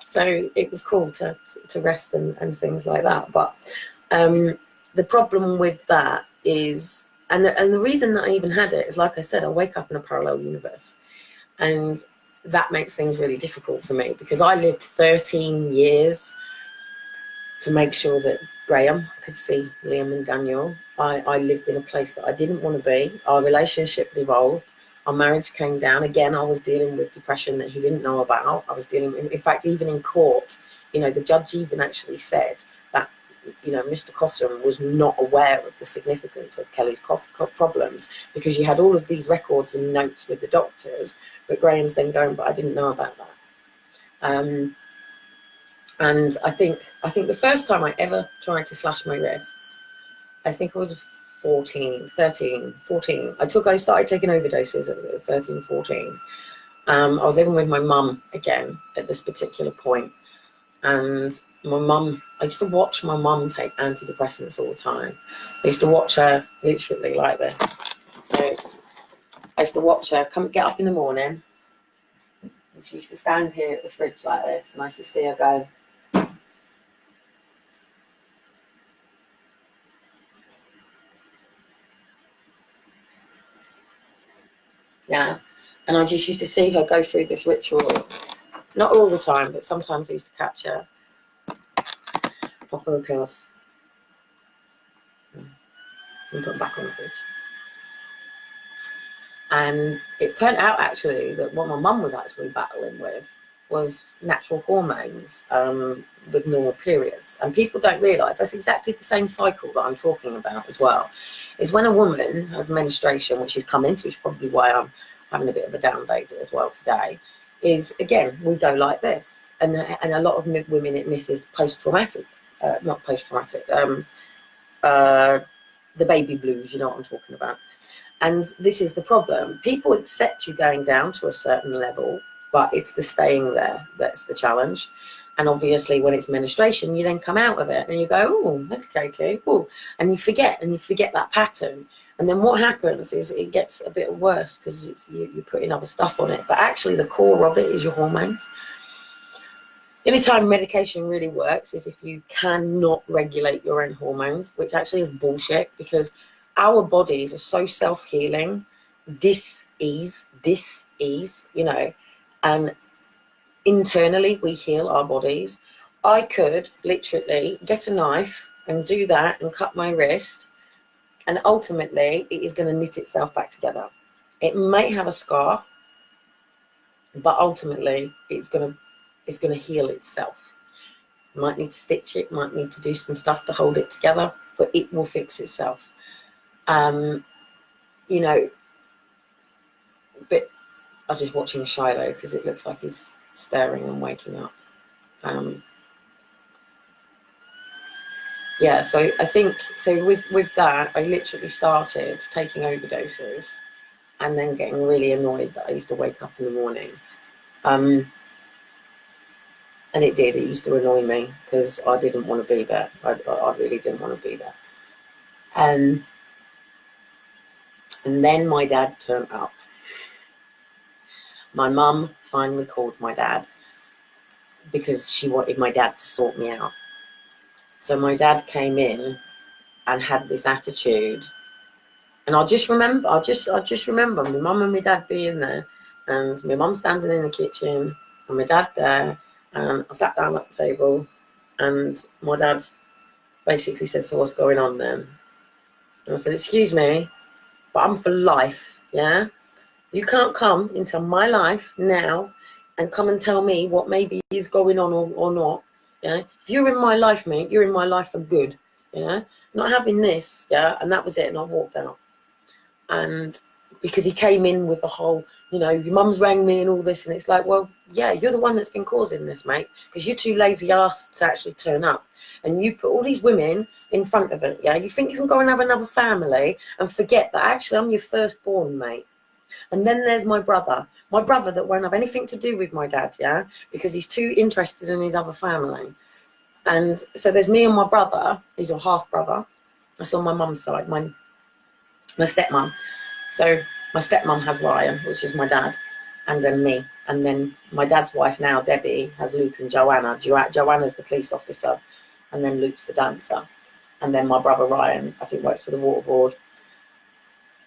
So it was cool to rest and things like that. But the problem with that is, and the reason that I even had it is, like I said, I wake up in a parallel universe, and that makes things really difficult for me, because I lived 13 years to make sure that Graham could see Liam and Daniel. I lived in a place that I didn't want to be. Our relationship devolved. Our marriage came down. Again, I was dealing with depression that he didn't know about. I was dealing with, in fact, even in court, you know, the judge even actually said that, you know, Mr. Cossum was not aware of the significance of Kelly's problems, because you had all of these records and notes with the doctors, but Graham's then going, but I didn't know about that. And I think the first time I ever tried to slash my wrists, I think I was 13, 14. I started taking overdoses at 13, 14. I was living with my mum again at this particular point. And my mum, I used to watch my mum take antidepressants all the time. I used to watch her literally like this. So I used to watch her get up in the morning. And she used to stand here at the fridge like this. And I used to see her go, yeah. And I just used to see her go through this ritual. Not all the time, but sometimes I used to catch her. Pop her pills. And put them back on the fridge. And it turned out actually that what my mum was actually battling with was natural hormones with normal periods. And people don't realise that's exactly the same cycle that I'm talking about as well. Is when a woman has menstruation, which is coming, which is probably why I'm having a bit of a down day as well today, is, again, we go like this. And a lot of women, it misses post-traumatic, not post-traumatic, the baby blues, you know what I'm talking about. And this is the problem. People accept you going down to a certain level, but it's the staying there that's the challenge. And obviously when it's menstruation, you then come out of it and you go, oh, okay, cool. And you forget that pattern. And then what happens is it gets a bit worse because you're putting other stuff on it. But actually the core of it is your hormones. The only time medication really works is if you cannot regulate your own hormones, which actually is bullshit, because our bodies are so self-healing, dis-ease, you know, and internally we heal our bodies. I could literally get a knife and do that and cut my wrist, and ultimately it is going to knit itself back together. It may have a scar, but ultimately it's going to heal itself. Might need to stitch it, might need to do some stuff to hold it together, but it will fix itself. You know, but I was just watching Shiloh because it looks like he's stirring and waking up. Yeah, so I think, so with that, I literally started taking overdoses and then getting really annoyed that I used to wake up in the morning. And it used to annoy me because I didn't want to be there. I really didn't want to be there. And then my dad turned up. My mum finally called my dad because she wanted my dad to sort me out. So my dad came in and had this attitude, and I just remember my mum and my dad being there, and my mum standing in the kitchen and my dad there, and I sat down at the table, and my dad basically said, so what's going on then? And I said, excuse me, but I'm for life, yeah? You can't come into my life now and come and tell me what maybe is going on or not. Yeah, if you're in my life, mate, you're in my life for good. Yeah, not having this. Yeah, and that was it. And I walked out. And because he came in with the whole, you know, your mum's rang me and all this, and it's like, well, yeah, you're the one that's been causing this, mate, because you're too lazy ass to actually turn up, and you put all these women in front of it. Yeah, you think you can go and have another family and forget that actually I'm your firstborn, mate. And then there's my brother that won't have anything to do with my dad, yeah, because he's too interested in his other family. And so there's me and my brother, he's a half brother. That's on my mum's side, my stepmom. So my stepmom has Ryan, which is my dad, and then me. And then my dad's wife now, Debbie, has Luke and Joanna. Joanna's the police officer, and then Luke's the dancer. And then my brother Ryan, I think, works for the water board.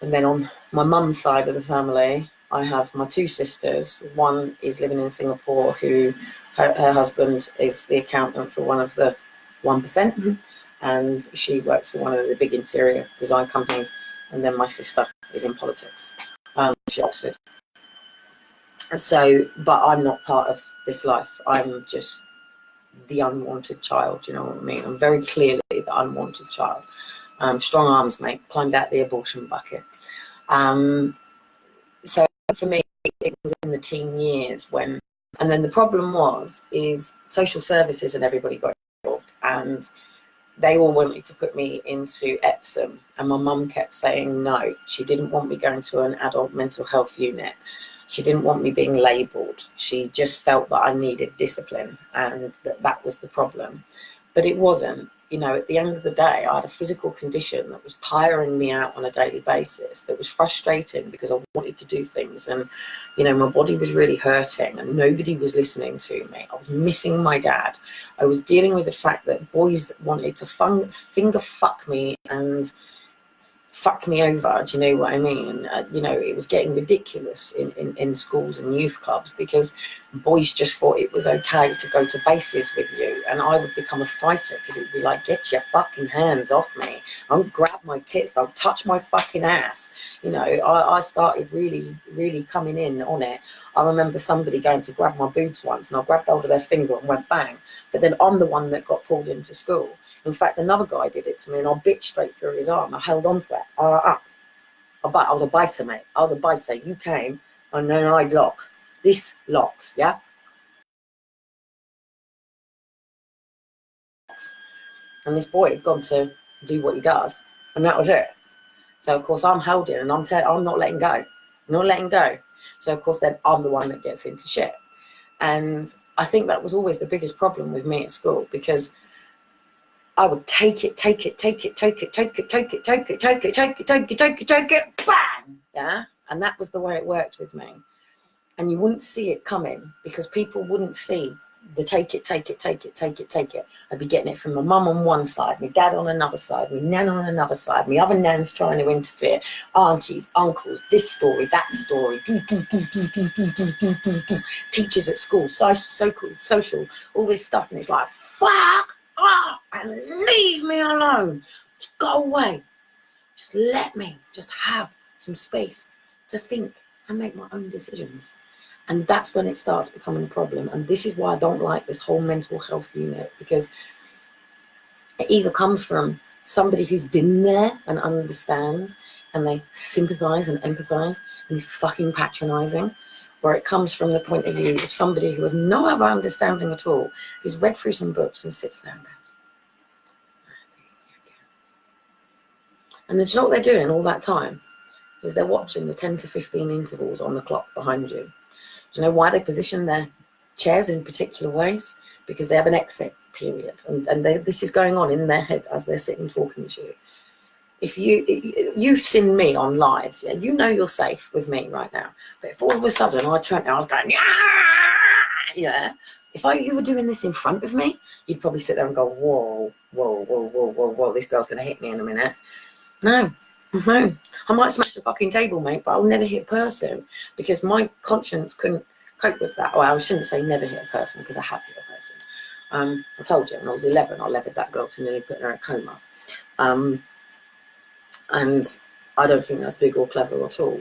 And then on my mum's side of the family, I have my two sisters. One is living in Singapore, who her husband is the accountant for one of the 1%, and she works for one of the big interior design companies. And then my sister is in politics. She's Oxford. So, but I'm not part of this life. I'm just the unwanted child, you know what I mean? I'm very clearly the unwanted child. Strong arms, mate, climbed out the abortion bucket. So for me, it was in the teen years when, and then the problem is social services and everybody got involved, and they all wanted to put me into Epsom, and my mum kept saying no. She didn't want me going to an adult mental health unit. She didn't want me being labelled. She just felt that I needed discipline, and that was the problem. But it wasn't. You know, at the end of the day, I had a physical condition that was tiring me out on a daily basis, that was frustrating because I wanted to do things. And, you know, my body was really hurting and nobody was listening to me. I was missing my dad. I was dealing with the fact that boys wanted to finger fuck me and fuck me over, do you know what I mean? You know, it was getting ridiculous in schools and youth clubs because boys just thought it was okay to go to bases with you, and I would become a fighter because it would be like, get your fucking hands off me, don't grab my tits, don't touch my fucking ass. You know, I started really coming in on it. I remember somebody going to grab my boobs once, and I grabbed hold of their finger and went bang, but then I'm the one that got pulled into school. In fact, another guy did it to me, and I bit straight through his arm. I held on to it. I was a biter, mate. I was a biter. You came, and then I'd lock. This locks, yeah? And this boy had gone to do what he does, and that was it. So, of course, I'm holding, and I'm not letting go. Not letting go. So, of course, then I'm the one that gets into shit. And I think that was always the biggest problem with me at school, because I would take it, bang, yeah? And that was the way it worked with me. And you wouldn't see it coming because people wouldn't see the take it. I'd be getting it from my mum on one side, my dad on another side, my nan on another side, my other nan's trying to interfere, aunties, uncles, this story, that story, teachers at school, social, all this stuff. And it's like, fuck off and leave me alone. Just go away. Just let me just have some space to think and make my own decisions. And that's when it starts becoming a problem. And this is why I don't like this whole mental health unit, because it either comes from somebody who's been there and understands, and they sympathize and empathize and is fucking patronizing, or it comes from the point of view of somebody who has no other understanding at all, who's read through some books and sits there and goes, and then, do you know what they're doing all that time? Is they're watching the 10 to 15 intervals on the clock behind you. Do you know why they position their chairs in particular ways? Because they have an exit period, and this is going on in their head as they're sitting talking to you. If you've seen me on lives, yeah, you know you're safe with me right now. But if all of a sudden I was going, yeah, if you were doing this in front of me, you'd probably sit there and go, whoa, this girl's going to hit me in a minute. No, I might smash the fucking table, mate, but I'll never hit a person because my conscience couldn't cope with that. Well, I shouldn't say never hit a person because I have hit a person. I told you when I was 11, I levered that girl to nearly put her in a coma. And I don't think that's big or clever at all.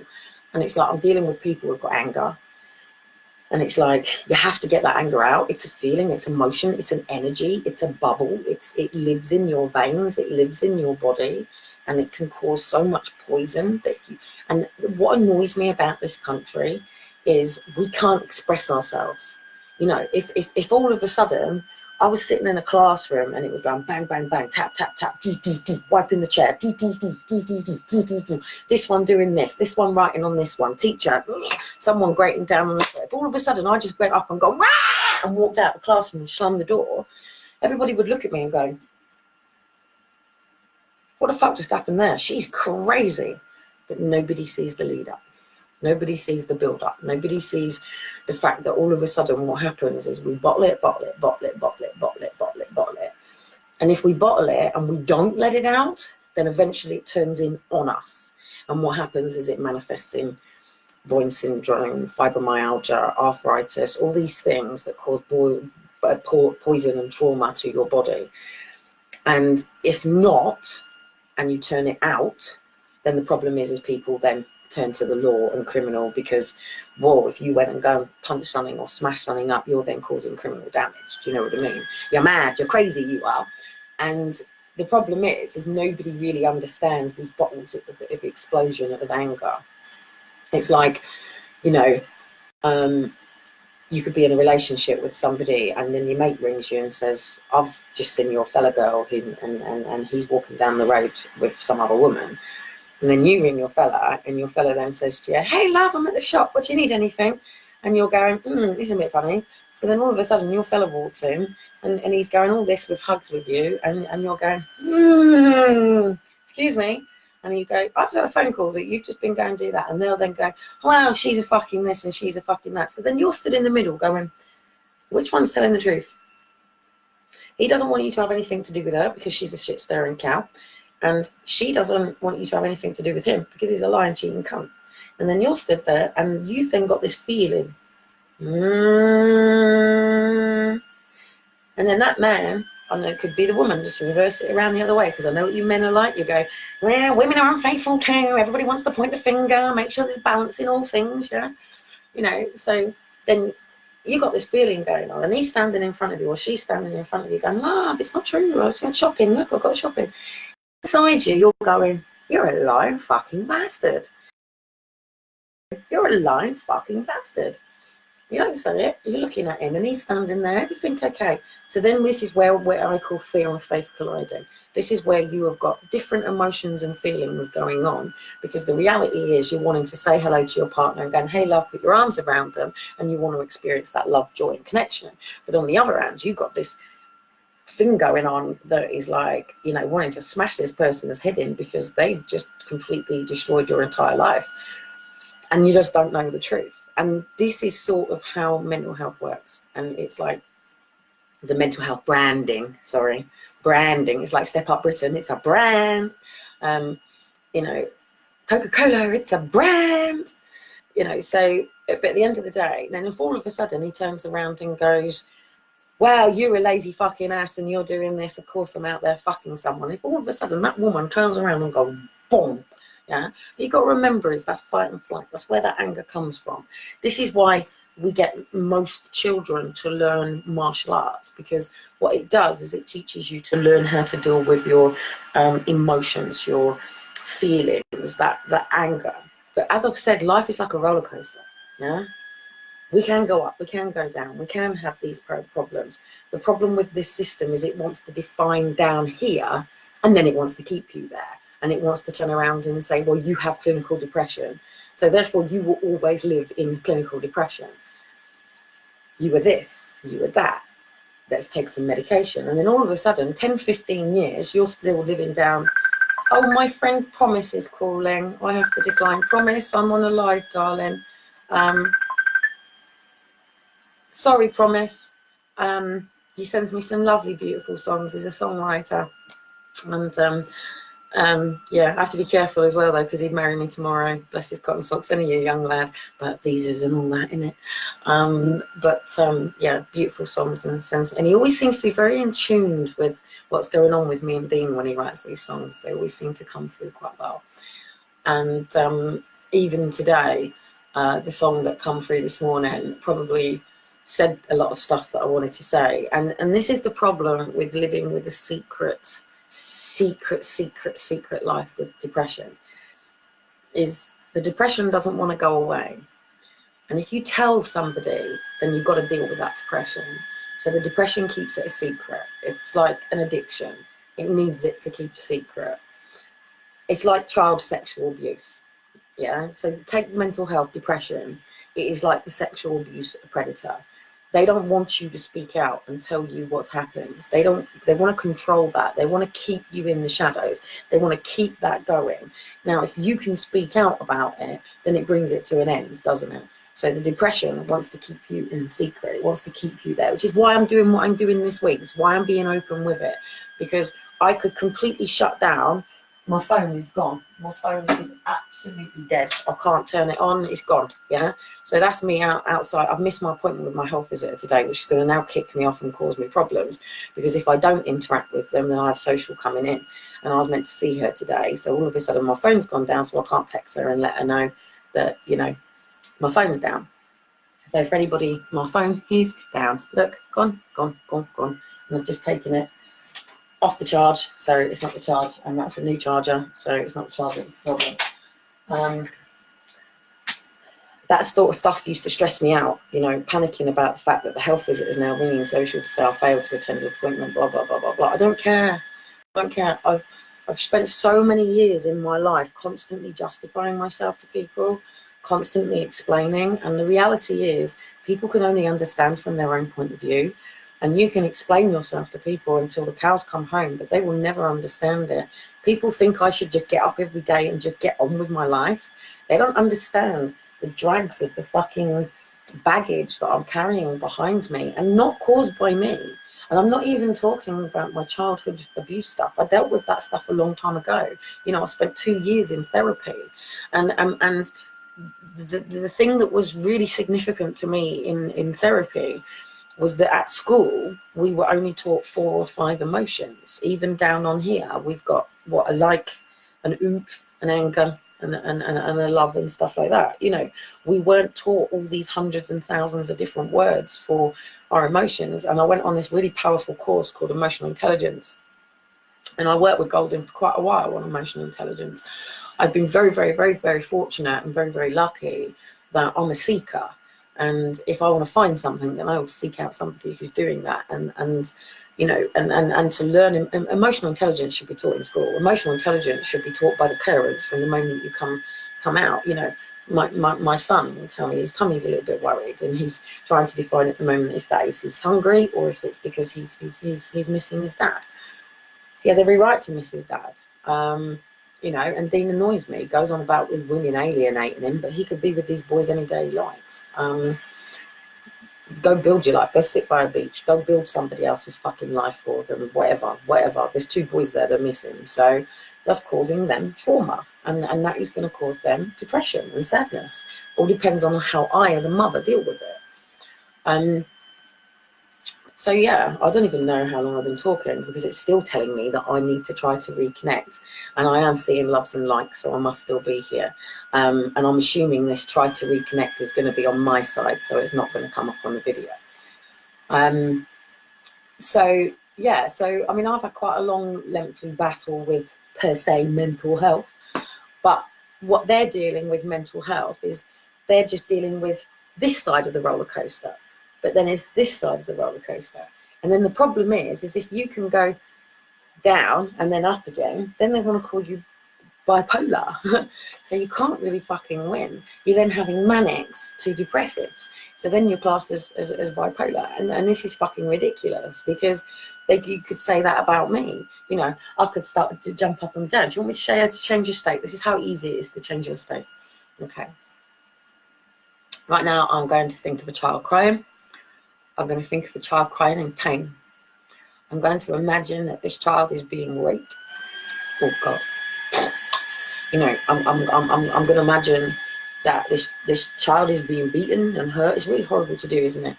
And it's like I'm dealing with people who've got anger. And it's like, you have to get that anger out. It's a feeling, it's emotion, it's an energy, it's a bubble. It lives in your veins, it lives in your body. And it can cause so much poison and what annoys me about this country is we can't express ourselves. You know, if all of a sudden I was sitting in a classroom and it was going bang, bang, bang, tap, tap, tap, wiping the chair, this one doing this one writing on this one, teacher, someone grating down on the floor. If all of a sudden I just went up and go, rah, and walked out the classroom and slammed the door, everybody would look at me and go, what the fuck just happened there? She's crazy. But nobody sees the lead up. Nobody sees the build up. Nobody sees the fact that all of a sudden what happens is we bottle it. And if we bottle it and we don't let it out, then eventually it turns in on us. And what happens is it manifests in Boyne syndrome, fibromyalgia, arthritis, all these things that cause poison and trauma to your body. And if not, and you turn it out, then the problem is people then turn to the law and criminal, because, well, if you went and go and punch something or smash something up, you're then causing criminal damage. Do you know what I mean? You're mad, you're crazy, you are. And the problem is nobody really understands these bottles of explosion of anger. It's like, you know, you could be in a relationship with somebody and then your mate rings you and says, I've just seen your fella girl and he's walking down the road with some other woman. And then you ring your fella and your fella then says to you, hey love, I'm at the shop, what do you need, anything? And you're going, this is a bit funny. So then all of a sudden your fella walks in and he's going all this with hugs with you and you're going, excuse me. And you go, I've had a phone call that you've just been going to do that. And they'll then go, well, she's a fucking this and she's a fucking that. So then you're stood in the middle going, which one's telling the truth? He doesn't want you to have anything to do with her because she's a shit stirring cow. And she doesn't want you to have anything to do with him because he's a lying, cheating cunt. And then you're stood there and you've then got this feeling. And then that man, I know it could be the woman, just reverse it around the other way, because I know what you men are like. You go, well, women are unfaithful too. Everybody wants to point the finger, make sure there's balance in all things, yeah? You know, so then you got this feeling going on, and he's standing in front of you, or she's standing in front of you going, love, it's not true. I was going shopping. Look, I've got shopping. Inside you, you're going, you're a lying fucking bastard. You're a lying fucking bastard. You don't say it, you're looking at him and he's standing there, you think, okay. So then this is where I call fear and faith colliding. This is where you have got different emotions and feelings going on, because the reality is you're wanting to say hello to your partner and going, hey love, put your arms around them, and you want to experience that love, joy and connection. But on the other hand, you've got this thing going on that is like, you know, wanting to smash this person's head in because they've just completely destroyed your entire life. And you just don't know the truth. And this is sort of how mental health works. And it's like the mental health branding, branding. It's like Step Up Britain, it's a brand. You know, Coca-Cola, it's a brand. You know, so, but at the end of the day, then if all of a sudden he turns around and goes, well, you're a lazy fucking ass and you're doing this, of course I'm out there fucking someone. If all of a sudden that woman turns around and goes, boom, yeah, but you've got to remember is that's fight and flight. That's where that anger comes from. This is why we get most children to learn martial arts, because what it does is it teaches you to learn how to deal with your emotions, your feelings, that anger. But as I've said, life is like a roller coaster. Yeah, we can go up, we can go down, we can have these problems. The problem with this system is it wants to define down here, and then it wants to keep you there. And it wants to turn around and say, well, you have clinical depression, so therefore you will always live in clinical depression. You were this, you were that, let's take some medication. And then all of a sudden, 10, 15 years, you're still living down, oh, my friend Promise is calling. I have to decline. Promise, I'm on a live, darling. Sorry, Promise. He sends me some lovely, beautiful songs. He's a songwriter. And yeah, I have to be careful as well though, because he'd marry me tomorrow. Bless his cotton socks. Only a young lad, but visas and all that in it. Yeah, beautiful songs, and he always seems to be very in tune with what's going on with me and Dean when he writes these songs. They always seem to come through quite well. And even today, the song that come through this morning probably said a lot of stuff that I wanted to say. And this is the problem with living with a secret life with depression, is the depression doesn't want to go away. And if you tell somebody, then you've got to deal with that depression. So the depression keeps it a secret. It's like an addiction. It needs it to keep a secret. It's like child sexual abuse. Yeah. So take mental health, depression. It is like the sexual abuse predator. They don't want you to speak out and tell you what's happened. They want to control that. They want to keep you in the shadows. They want to keep that going. Now, if you can speak out about it, then it brings it to an end, doesn't it? So the depression wants to keep you in secret. It wants to keep you there, which is why I'm doing what I'm doing this week. It's why I'm being open with it, because I could completely shut down. My phone is gone. My phone is absolutely dead. I can't turn it on. It's gone. Yeah. So that's me outside. I've missed my appointment with my health visitor today, which is going to now kick me off and cause me problems, because if I don't interact with them, then I have social coming in, and I was meant to see her today. So all of a sudden my phone's gone down, so I can't text her and let her know that, you know, my phone's down. So for anybody, my phone is down. Look, gone, gone, gone, gone. And I've just taken it off the charge, so it's not the charge, and that's a new charger, so it's not the charger, it's the problem. That sort of stuff used to stress me out, you know, panicking about the fact that the health visitor is now ringing social to say I failed to attend an appointment, blah, blah, blah, blah, blah. I don't care. I don't care. I've spent so many years in my life constantly justifying myself to people, constantly explaining, and the reality is people can only understand from their own point of view. And you can explain yourself to people until the cows come home, but they will never understand it. People think I should just get up every day and just get on with my life. They don't understand the drags of the fucking baggage that I'm carrying behind me, and not caused by me. And I'm not even talking about my childhood abuse stuff. I dealt with that stuff a long time ago. You know, I spent 2 years in therapy, and the thing that was really significant to me in therapy was that at school we were only taught 4 or 5 emotions. Even down on here, we've got what a like, an oomph, an anger, and a love and stuff like that. You know, we weren't taught all these hundreds and thousands of different words for our emotions. And I went on this really powerful course called Emotional Intelligence, and I worked with Golden for quite a while on emotional intelligence. I've been very, very, very, very fortunate and very, very lucky that I'm a seeker. And if I want to find something, then I will seek out somebody who's doing that. And you know, and to learn, emotional intelligence should be taught in school. Emotional intelligence should be taught by the parents from the moment you come out. You know, my son will tell me his tummy's a little bit worried, and he's trying to define at the moment if that is he's hungry or if it's because he's missing his dad. He has every right to miss his dad. You know, and Dean annoys me. He goes on about with women alienating him, but he could be with these boys any day he likes. Go build your life. Go sit by a beach. Go build somebody else's fucking life for them. Whatever. There's 2 boys there that are missing. So that's causing them trauma. And that is going to cause them depression and sadness. All depends on how I, as a mother, deal with it. So yeah, I don't even know how long I've been talking, because it's still telling me that I need to try to reconnect, and I am seeing loves and likes, so I must still be here. And I'm assuming this try to reconnect is going to be on my side, so it's not going to come up on the video. So yeah, so I mean, I've had quite a long, lengthy battle with, per se, mental health, but what they're dealing with mental health is they're just dealing with this side of the roller coaster. But then it's this side of the roller coaster. And then the problem is if you can go down and then up again, then they want to call you bipolar. So you can't really fucking win. You're then having manics to depressives. So then you're classed as bipolar. And this is fucking ridiculous, because you could say that about me. You know, I could start to jump up and down. Do you want me to show you how to change your state? This is how easy it is to change your state. Okay. Right now, I'm going to think of a child crying. I'm going to think of a child crying in pain. I'm going to imagine that this child is being raped. Oh God. You know, I'm going to imagine that this child is being beaten and hurt. It's really horrible to do, isn't it?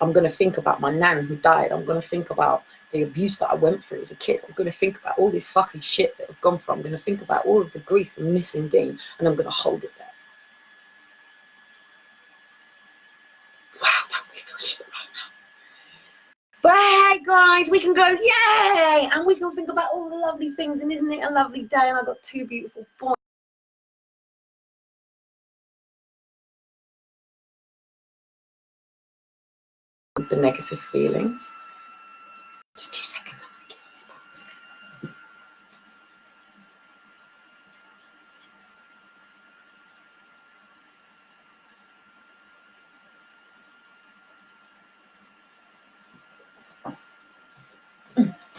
I'm going to think about my nan who died. I'm going to think about the abuse that I went through as a kid. I'm going to think about all this fucking shit that I've gone through. I'm going to think about all of the grief and missing Dean, and I'm going to hold it there. Wow, that makes me feel shit right now. But hey guys, we can go yay, and we can think about all the lovely things, and isn't it a lovely day? And I've got 2 beautiful boys. The negative feelings. Just 2 seconds.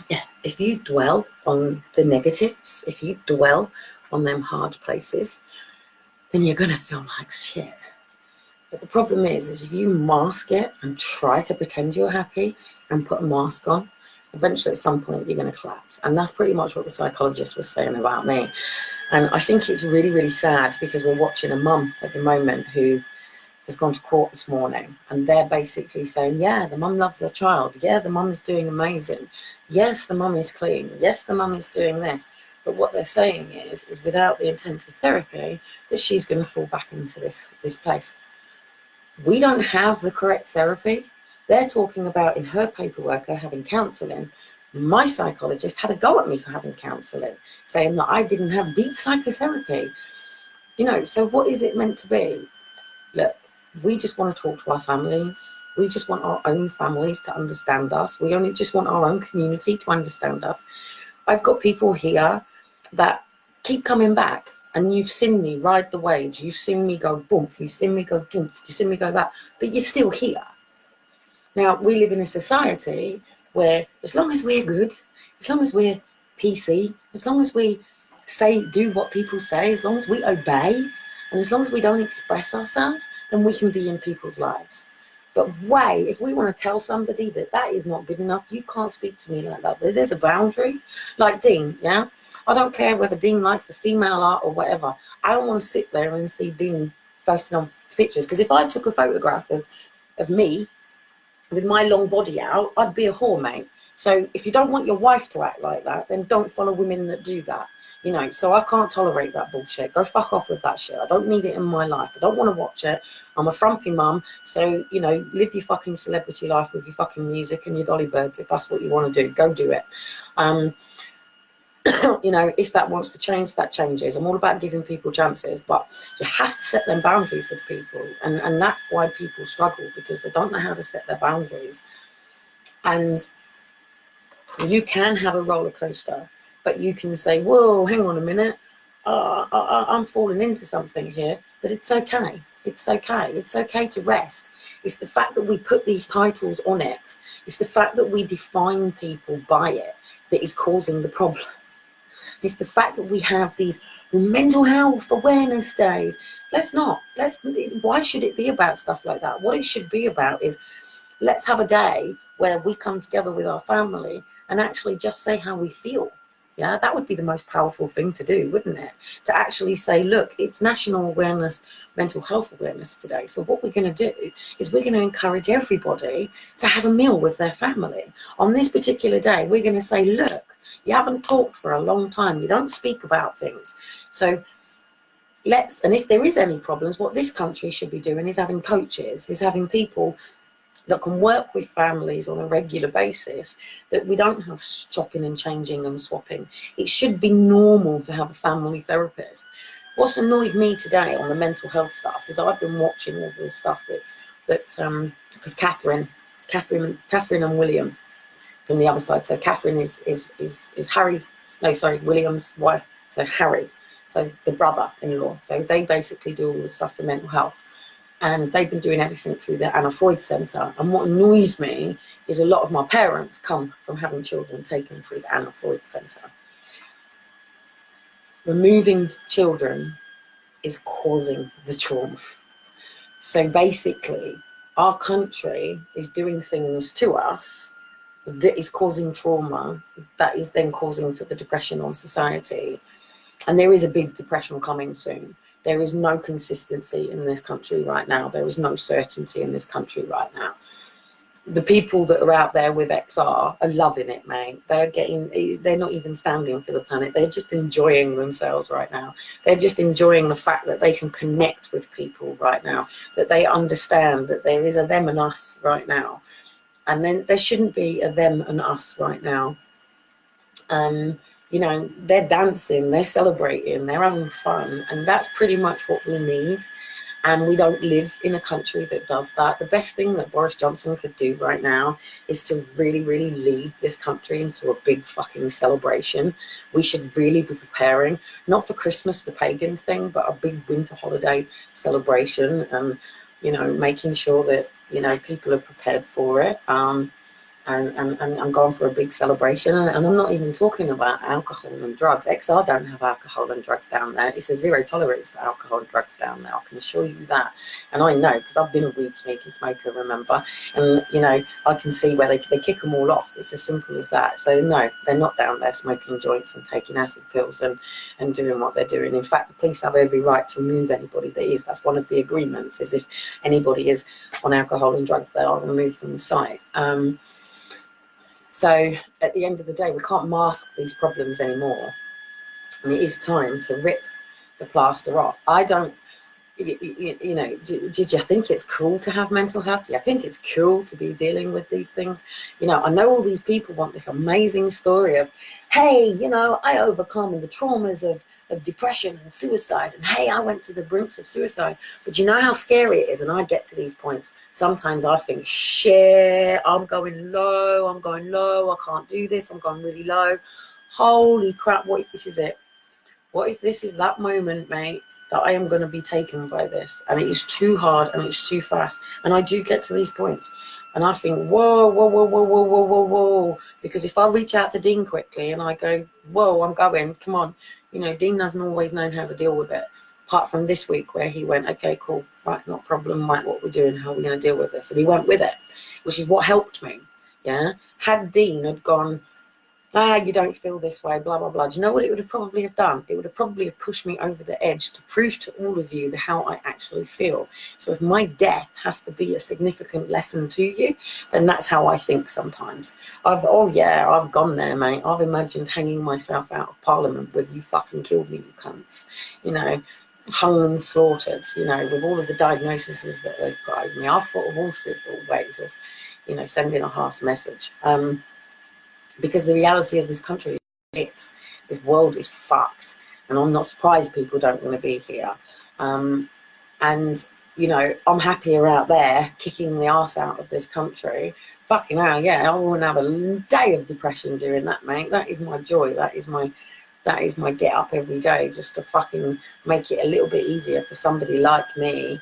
Yeah, if you dwell on the negatives, if you dwell on them hard places, then you're gonna feel like shit. But the problem is if you mask it and try to pretend you're happy and put a mask on, eventually at some point you're going to collapse. And that's pretty much what the psychologist was saying about me. And I think it's really, really sad because we're watching a mum at the moment who has gone to court this morning, and they're basically saying, yeah, the mum loves her child. Yeah, the mum is doing amazing. Yes, the mum is clean. Yes, the mum is doing this. But what they're saying is without the intensive therapy, that she's going to fall back into this place. We don't have the correct therapy. They're talking about in her paperwork her having counselling. My psychologist had a go at me for having counselling, saying that I didn't have deep psychotherapy. You know, so what is it meant to be? Look, we just want to talk to our families. We just want our own families to understand us. We only just want our own community to understand us. I've got people here that keep coming back, and you've seen me ride the waves. You've seen me go boom. You've seen me go boom. You've seen me go that. But you're still here. Now, we live in a society where as long as we're good, as long as we're PC, as long as we do what people say, as long as we obey, and as long as we don't express ourselves, then we can be in people's lives. But if we want to tell somebody that is not good enough, you can't speak to me like that. But there's a boundary. Like Dean, yeah? I don't care whether Dean likes the female art or whatever. I don't want to sit there and see Dean posting on pictures. Because if I took a photograph of me with my long body out, I'd be a whore, mate. So if you don't want your wife to act like that, then don't follow women that do that. You know, so I can't tolerate that bullshit. Go fuck off with that shit. I don't need it in my life. I don't want to watch it. I'm a frumpy mum. So, you know, live your fucking celebrity life with your fucking music and your dolly birds. If that's what you want to do, go do it. You know, if that wants to change, that changes. I'm all about giving people chances, but you have to set them boundaries with people. And that's why people struggle, because they don't know how to set their boundaries. And you can have a roller coaster, but you can say, whoa, hang on a minute. I'm falling into something here, but it's okay. It's okay. It's okay to rest. It's the fact that we put these titles on it. It's the fact that we define people by it that is causing the problem. It's the fact that we have these mental health awareness days. Why should it be about stuff like that? What it should be about is, let's have a day where we come together with our family and actually just say how we feel. Yeah, that would be the most powerful thing to do, wouldn't it? To actually say, look, it's National Awareness, Mental Health Awareness today. So what we're going to do is we're going to encourage everybody to have a meal with their family. On this particular day, we're going to say, look, you haven't talked for a long time. You don't speak about things. So and if there is any problems, what this country should be doing is having coaches, is having people that can work with families on a regular basis, that we don't have chopping and changing and swapping. It should be normal to have a family therapist. What's annoyed me today on the mental health stuff is I've been watching all this stuff because Catherine and William from the other side. So Catherine is William's wife. So Harry, so the brother-in-law. So they basically do all the stuff for mental health. And they've been doing everything through the Anna Freud Centre. And what annoys me is a lot of my parents come from having children taken through the Anna Freud Centre. Removing children is causing the trauma. So basically, our country is doing things to us that is causing trauma, that is then causing for the depression on society. And there is a big depression coming soon. There is no consistency in this country right now. There is no certainty in this country right now. The people that are out there with XR are loving it, mate. They're not even standing for the planet. They're just enjoying themselves right now. They're just enjoying the fact that they can connect with people right now, that they understand that there is a them and us right now. And then there shouldn't be a them and us right now. You know, they're dancing, they're celebrating, they're having fun, and that's pretty much what we need. And we don't live in a country that does that. The best thing that Boris Johnson could do right now is to really, really lead this country into a big fucking celebration. We should really be preparing, not for Christmas, the pagan thing, but a big winter holiday celebration, and, you know, making sure that, you know, people are prepared for it. and I'm going for a big celebration. And I'm not even talking about alcohol and drugs. XR don't have alcohol and drugs down there. It's a zero tolerance to alcohol and drugs down there. I can assure you that. And I know, because I've been a weed smoker, remember? And, you know, I can see where they kick them all off. It's as simple as that. So, no, they're not down there smoking joints and taking acid pills and doing what they're doing. In fact, the police have every right to remove anybody that is. That's one of the agreements, is if anybody is on alcohol and drugs, they are removed from the site. So at the end of the day, we can't mask these problems anymore. And it is time to rip the plaster off. I don't, you know, did you think it's cool to have mental health? Do you think it's cool to be dealing with these things? You know, I know all these people want this amazing story of, hey, you know, I overcome the traumas of depression and suicide, and hey, I went to the brinks of suicide. But you know how scary it is, and I get to these points, sometimes I think, shit, I'm going low, I can't do this, I'm going really low. Holy crap, what if this is it? What if this is that moment, mate, that I am going to be taken by this, and it is too hard and it's too fast? And I do get to these points, and I think, whoa, whoa, whoa, whoa, whoa, whoa, whoa, whoa. Because if I reach out to Dean quickly and I go, whoa, I'm going, come on. You know, Dean hasn't always known how to deal with it. Apart from this week where he went, okay, cool, right, not a problem, right, what we're doing, how are we going to deal with this? And he went with it, which is what helped me, yeah? Had Dean had gone, you don't feel this way, blah, blah, blah. Do you know what it would have probably have done? It would have probably have pushed me over the edge to prove to all of you how I actually feel. So if my death has to be a significant lesson to you, then that's how I think sometimes. I've gone there, mate. I've imagined hanging myself out of Parliament with you fucking killed me, you cunts. You know, hung and slaughtered, you know, with all of the diagnoses that they've put over me. I've thought of all ways of, you know, sending a harsh message. Because the reality is this country is this world is fucked, and I'm not surprised people don't want to be here. And, you know, I'm happier out there kicking the arse out of this country. Fucking hell, yeah, I wouldn't have a day of depression doing that, mate. That is my joy. That is my get up every day, just to fucking make it a little bit easier for somebody like me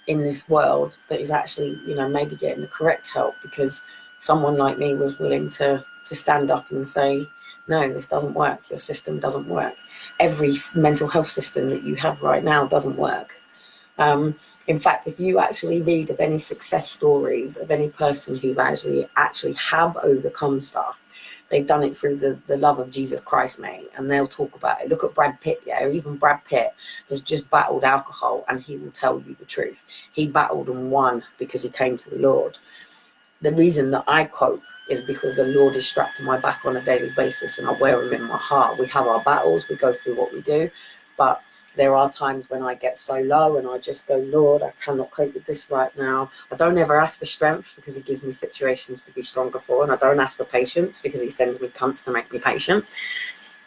in this world that is actually, you know, maybe getting the correct help, because someone like me was willing to stand up and say, no, this doesn't work. Your system doesn't work. Every mental health system that you have right now doesn't work. In fact, if you actually read of any success stories of any person who actually have overcome stuff, they've done it through the love of Jesus Christ, mate, and they'll talk about it. Look at Brad Pitt, yeah, even Brad Pitt has just battled alcohol, and he will tell you the truth. He battled and won because he came to the Lord. The reason that I cope is because the Lord is strapped to my back on a daily basis, and I wear him in my heart. We have our battles, we go through what we do, but there are times when I get so low and I just go, Lord, I cannot cope with this right now. I don't ever ask for strength, because he gives me situations to be stronger for, and I don't ask for patience because he sends me cunts to make me patient.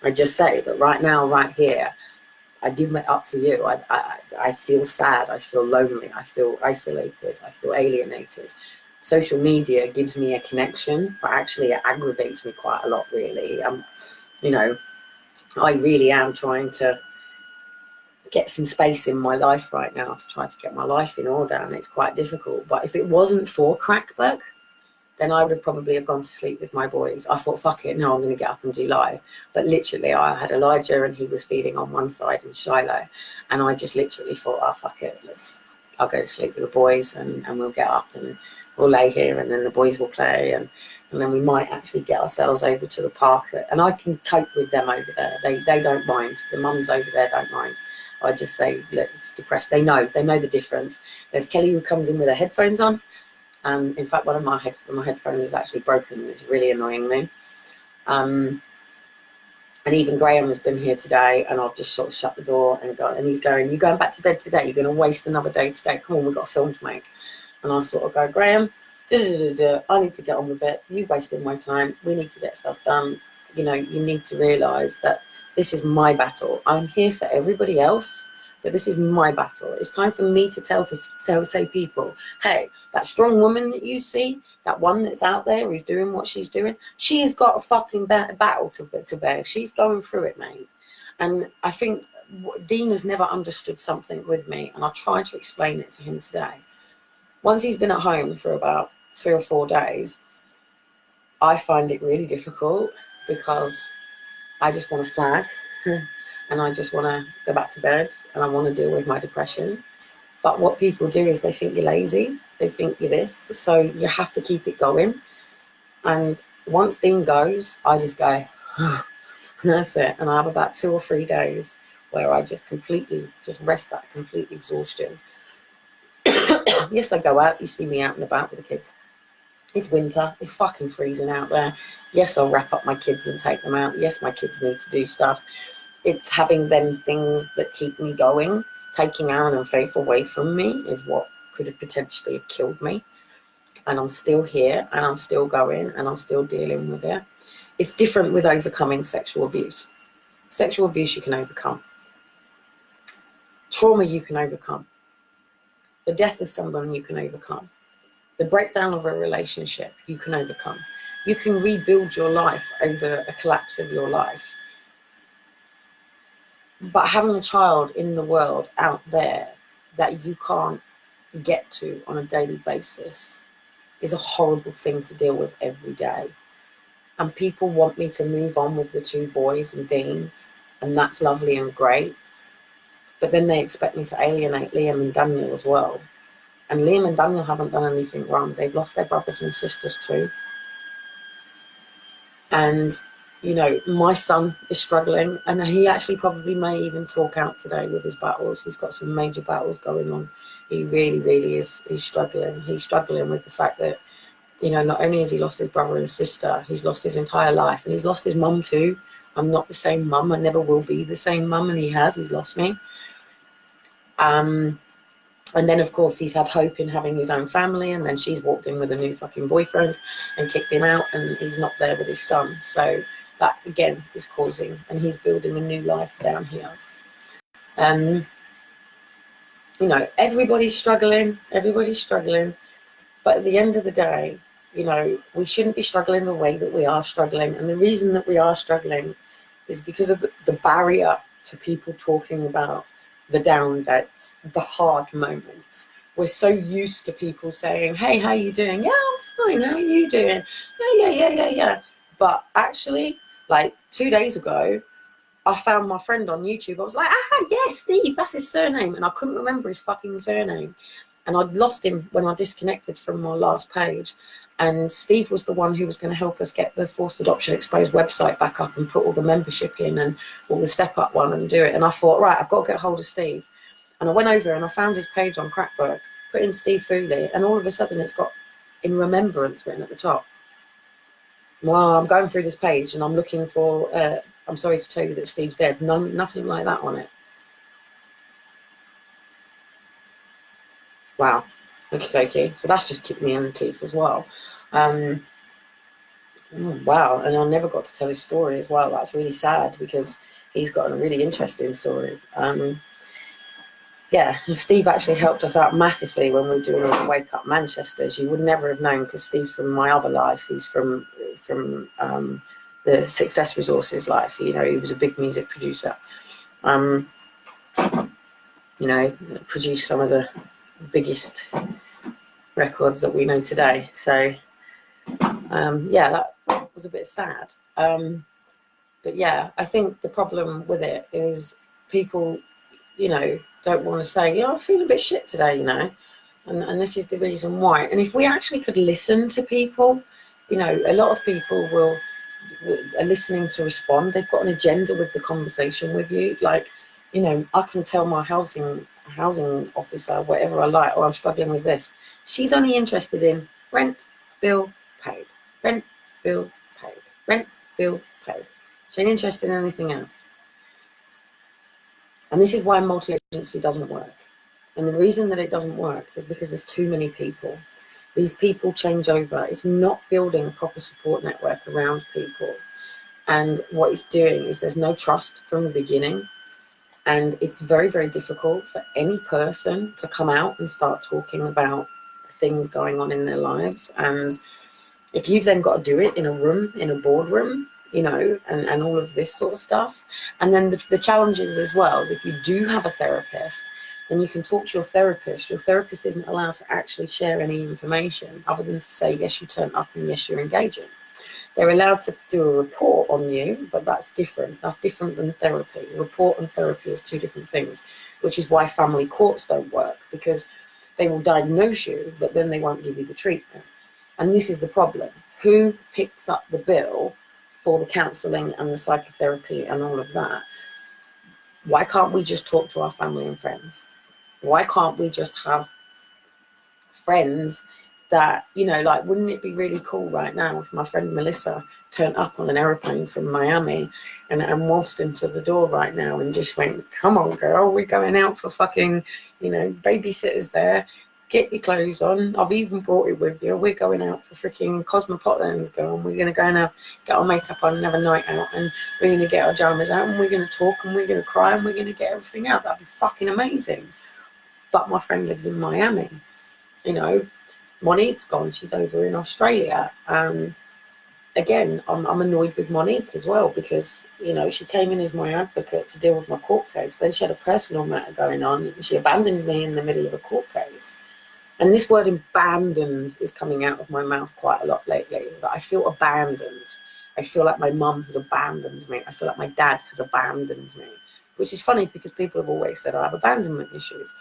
I just say that right now, right here, I give it up to you. I feel sad, I feel lonely, I feel isolated, I feel alienated. Social media gives me a connection, but actually it aggravates me quite a lot, really. You know, I really am trying to get some space in my life right now to try to get my life in order, and it's quite difficult. But if it wasn't for Crackback, then I would have probably have gone to sleep with my boys. I thought, fuck it, no, I'm going to get up and do live. But literally, I had Elijah and he was feeding on one side in Shiloh, and I just literally thought, oh, fuck it, I'll go to sleep with the boys, and we'll get up and we'll lay here, and then the boys will play, and then we might actually get ourselves over to the park. And I can cope with them over there. They don't mind. The mums over there don't mind. I just say, look, it's depressed. They know the difference. There's Kelly who comes in with her headphones on. And in fact, one of my headphones is actually broken, and it's really annoying me. And even Graham has been here today, and I've just sort of shut the door and he's going, you're going back to bed today? You're going to waste another day today? Come on, we've got a film to make. And I sort of go, Graham, I need to get on with it. You wasted my time. We need to get stuff done. You know, you need to realise that this is my battle. I'm here for everybody else, but this is my battle. It's time for me to say people, hey, that strong woman that you see, that one that's out there who's doing what she's doing, she's got a fucking battle to bear. She's going through it, mate. And I think Dean has never understood something with me, and I tried to explain it to him today. Once he's been at home for about 3 or 4 days, I find it really difficult because I just want to flag and I just want to go back to bed and I want to deal with my depression. But what people do is they think you're lazy, they think you're this, so you have to keep it going. And once Dean goes, I just go, and that's it. And I have about 2 or 3 days where I just completely just rest that complete exhaustion. Yes, I go out, you see me out and about with the kids. It's winter, it's fucking freezing out there. Yes, I'll wrap up my kids and take them out. Yes, my kids need to do stuff. It's having them things that keep me going. Taking Aaron and Faith away from me is what could have potentially have killed me. And I'm still here and I'm still going and I'm still dealing with it. It's different with overcoming sexual abuse. Sexual abuse you can overcome. Trauma you can overcome. The death of someone you can overcome. The breakdown of a relationship you can overcome. You can rebuild your life over a collapse of your life. But having a child in the world out there that you can't get to on a daily basis is a horrible thing to deal with every day. And people want me to move on with the 2 boys and Dean, and that's lovely and great. But then they expect me to alienate Liam and Daniel as well. And Liam and Daniel haven't done anything wrong. They've lost their brothers and sisters too. And, you know, my son is struggling, and he actually probably may even talk out today with his battles. He's got some major battles going on. He really, really is struggling. He's struggling with the fact that, you know, not only has he lost his brother and sister, he's lost his entire life, and he's lost his mum too. I'm not the same mum. I never will be the same mum, and he's lost me. And then, of course, he's had hope in having his own family, and then she's walked in with a new fucking boyfriend and kicked him out, and he's not there with his son. So that, again, is causing, and he's building a new life down here. You know, everybody's struggling, but at the end of the day, you know, we shouldn't be struggling the way that we are struggling. And the reason that we are struggling is because of the barrier to people talking about the down days, the hard moments. We're so used to people saying, hey, how you doing? Yeah, I'm fine. How are you doing? Yeah. But actually, like 2 days ago, I found my friend on YouTube. I was like, yes, Steve, that's his surname. And I couldn't remember his fucking surname. And I'd lost him when I disconnected from my last page. And Steve was the one who was going to help us get the Forced Adoption Exposed website back up and put all the membership in and all the Step Up one and do it. And I thought, right, I've got to get hold of Steve. And I went over and I found his page on Crackbook, put in Steve Fooley, and all of a sudden it's got in remembrance written at the top. Well, I'm going through this page and I'm looking for, I'm sorry to tell you that Steve's dead. Nothing like that on it. Wow. Okay. So that's just kicked me in the teeth as well. Wow. And I never got to tell his story as well. That's really sad because he's got a really interesting story. Yeah, and Steve actually helped us out massively when we were doing all the Wake Up Manchesters. You would never have known because Steve's from my other life. He's from the Success Resources life. You know, he was a big music producer. You know, produced some of the biggest records that we know today. So yeah, that was a bit sad. But yeah, I think the problem with it is people, you know, don't want to say, I feel a bit shit today, you know, and this is the reason why. And if we actually could listen to people, you know, a lot of people are listening to respond. They've got an agenda with the conversation with you. Like, you know, I can tell my housing officer whatever I like, I'm struggling with this. She's only interested in rent, bill, paid. Rent, bill, paid. Rent, bill, paid. She ain't interested in anything else. And this is why multi-agency doesn't work. And the reason that it doesn't work is because there's too many people. These people change over. It's not building a proper support network around people. And what it's doing is there's no trust from the beginning. And it's very, very difficult for any person to come out and start talking about things going on in their lives. And if you've then got to do it in a room, in a boardroom, you know, and all of this sort of stuff. And then the challenges as well is if you do have a therapist, then you can talk to your therapist. Your therapist isn't allowed to actually share any information other than to say, yes, you turned up and yes, you're engaging. They're allowed to do a report on you, but that's different. That's different than therapy. Report and therapy is two different things, which is why family courts don't work, because they will diagnose you, but then they won't give you the treatment. And this is the problem. Who picks up the bill for the counselling and the psychotherapy and all of that? Why can't we just talk to our family and friends? Why can't we just have friends that, you know, like, wouldn't it be really cool right now if my friend Melissa turned up on an aeroplane from Miami and waltzed into the door right now and just went, come on, girl, we're going out for fucking, you know, babysitters there. Get your clothes on. I've even brought it with you. We're going out for freaking Cosmopolitans, girl. And we're going to go and get our makeup on and have a night out. And we're going to get our jammers out and we're going to talk and we're going to cry and we're going to get everything out. That'd be fucking amazing. But my friend lives in Miami. You know, Monique's gone. She's over in Australia. Again, I'm annoyed with Monique as well because, you know, she came in as my advocate to deal with my court case. Then she had a personal matter going on. And she abandoned me in the middle of a court case. And this word abandoned is coming out of my mouth quite a lot lately. That I feel abandoned. I feel like my mum has abandoned me. I feel like my dad has abandoned me. Which is funny because people have always said I have abandonment issues.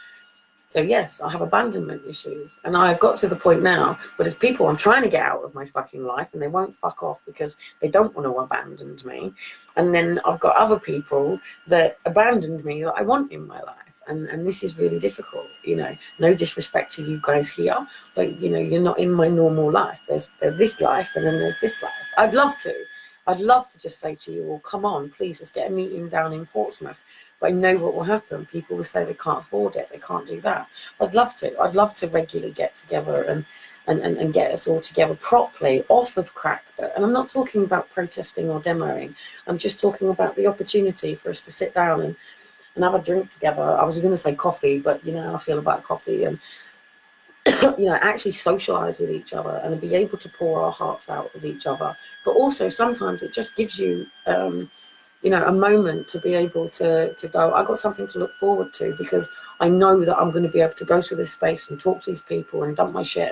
So yes, I have abandonment issues. And I've got to the point now where there's people I'm trying to get out of my fucking life and they won't fuck off because they don't want to abandon me. And then I've got other people that abandoned me that I want in my life. And this is really difficult, you know, no disrespect to you guys here, but, you know, you're not in my normal life. There's this life and then there's this life. I'd love to just say to you, well, come on, please, let's get a meeting down in Portsmouth. But I know what will happen. People will say they can't afford it. They can't do that. I'd love to regularly get together and get us all together properly off of crack. And I'm not talking about protesting or demoing. I'm just talking about the opportunity for us to sit down and have a drink together. I was going to say coffee, but you know how I feel about coffee, and you know, actually socialize with each other and be able to pour our hearts out with each other. But also sometimes it just gives you, you know, a moment to be able to go, I've got something to look forward to because I know that I'm going to be able to go to this space and talk to these people and dump my shit,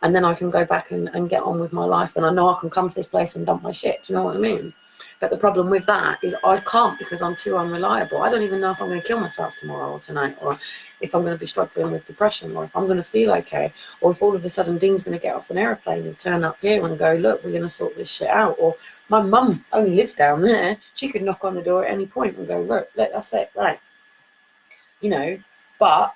and then I can go back and get on with my life, and I know I can come to this place and dump my shit. Do you know what I mean? But the problem with that is I can't because I'm too unreliable. I don't even know if I'm going to kill myself tomorrow or tonight, or if I'm going to be struggling with depression, or if I'm going to feel okay, or if all of a sudden Dean's going to get off an aeroplane and turn up here and go, look, we're going to sort this shit out. Or my mum only lives down there. She could knock on the door at any point and go, look, that's it, right. You know, but,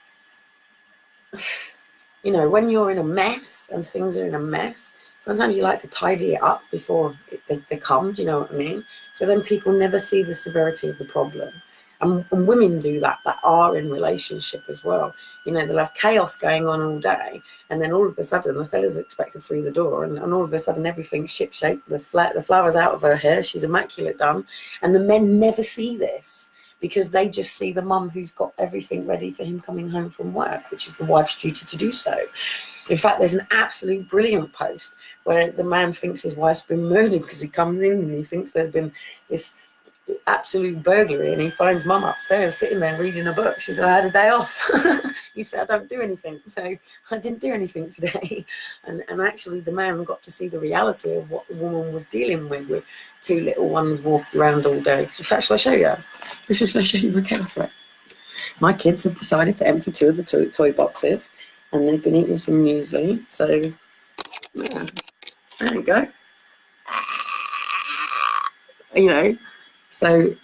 you know, when you're in a mess and things are in a mess, sometimes you like to tidy it up before they come, do you know what I mean? So then people never see the severity of the problem. And women do that are in relationship as well. You know, they'll have chaos going on all day, and then all of a sudden the fella's expected through the door, and all of a sudden everything's ship-shape, the flower's out of her hair, she's immaculate done, and the men never see this. Because they just see the mum who's got everything ready for him coming home from work, which is the wife's duty to do so. In fact, there's an absolute brilliant post where the man thinks his wife's been murdered because he comes in and he thinks there's been this absolute burglary, and he finds mum upstairs sitting there reading a book. She's like, I had a day off. You said I don't do anything, so I didn't do anything today. And actually the man got to see the reality of what the woman was dealing with two little ones walking around all day. In fact, shall I show you? Shall I show you my kids? My kids have decided to empty two of the toy boxes, and they've been eating some muesli. So yeah, there you go. You know, so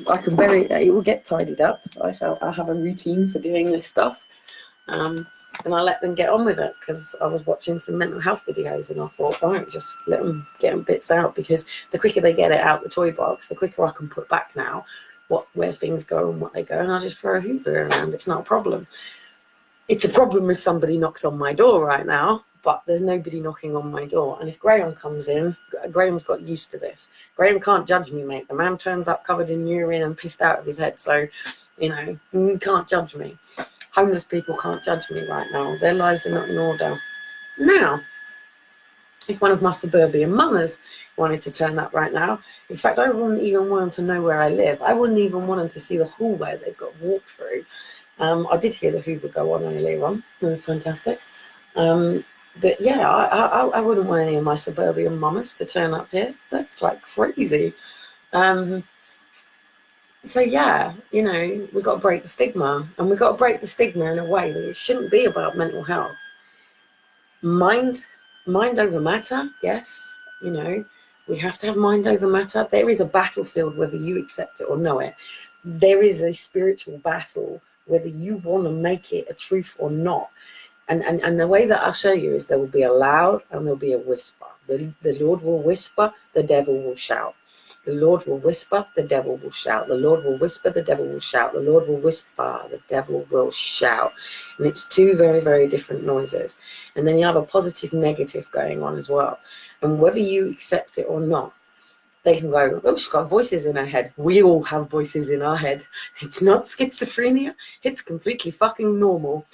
I can it will get tidied up. I have a routine for doing this stuff, and I let them get on with it because I was watching some mental health videos and I thought, all right, just let them get them bits out, because the quicker they get it out the toy box, the quicker I can put back now where things go and what they go, and I'll just throw a Hoover around. It's not a problem. It's a problem if somebody knocks on my door right now, but there's nobody knocking on my door. And if Graham comes in, Graham's got used to this. Graham can't judge me, mate. The man turns up covered in urine and pissed out of his head. So, you know, you can't judge me. Homeless people can't judge me right now. Their lives are not in order. Now, if one of my suburban mothers wanted to turn up right now, in fact, I wouldn't even want them to know where I live. I wouldn't even want them to see the hallway they've got walked through. I did hear the Hoover go on earlier on. It was fantastic. But yeah, I wouldn't want any of my suburban mamas to turn up here. That's like crazy. Um, so yeah, you know, we've got to break the stigma, and we've got to break the stigma in a way that it shouldn't be about mental health. Mind, mind over matter, yes, you know, we have to have mind over matter. There is a battlefield, whether you accept it or know it. There is a spiritual battle, whether you want to make it a truth or not. And the way that I'll show you is there will be a loud and there'll be a whisper. The Lord will whisper, the devil will shout. The Lord will whisper, the devil will shout. The Lord will whisper, the devil will shout. The Lord will whisper, the devil will shout. And it's two very, very different noises. And then you have a positive, negative going on as well. And whether you accept it or not, they can go, oh, she's got voices in her head. We all have voices in our head. It's not schizophrenia. It's completely fucking normal.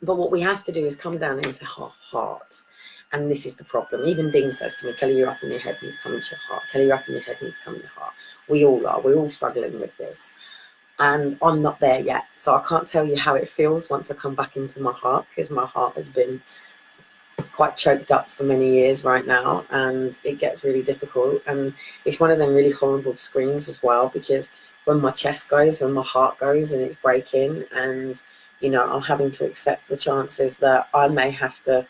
But what we have to do is come down into our heart. And this is the problem. Even Dean says to me, Kelly, you're up in your head, need to come into your heart. Kelly, you're up in your head, need to come in your heart. We all are. We're all struggling with this. And I'm not there yet. So I can't tell you how it feels once I come back into my heart, because my heart has been quite choked up for many years right now, and it gets really difficult. And it's one of them really horrible screams as well, because when my chest goes, when my heart goes and it's breaking, and you know, I'm having to accept the chances that I may have to,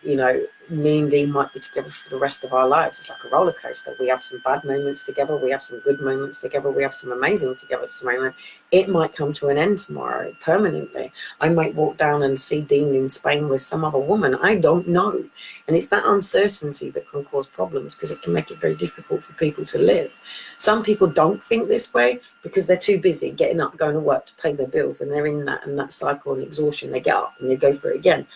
you know, me and Dean might be together for the rest of our lives. It's like a roller coaster. We have some bad moments together. We have some good moments together. We have some amazing together tomorrow. It might come to an end tomorrow permanently. I might walk down and see Dean in Spain with some other woman. I don't know. And it's that uncertainty that can cause problems, because it can make it very difficult for people to live. Some people don't think this way because they're too busy getting up, going to work to pay their bills, and they're in that cycle and exhaustion. They get up and they go for it again.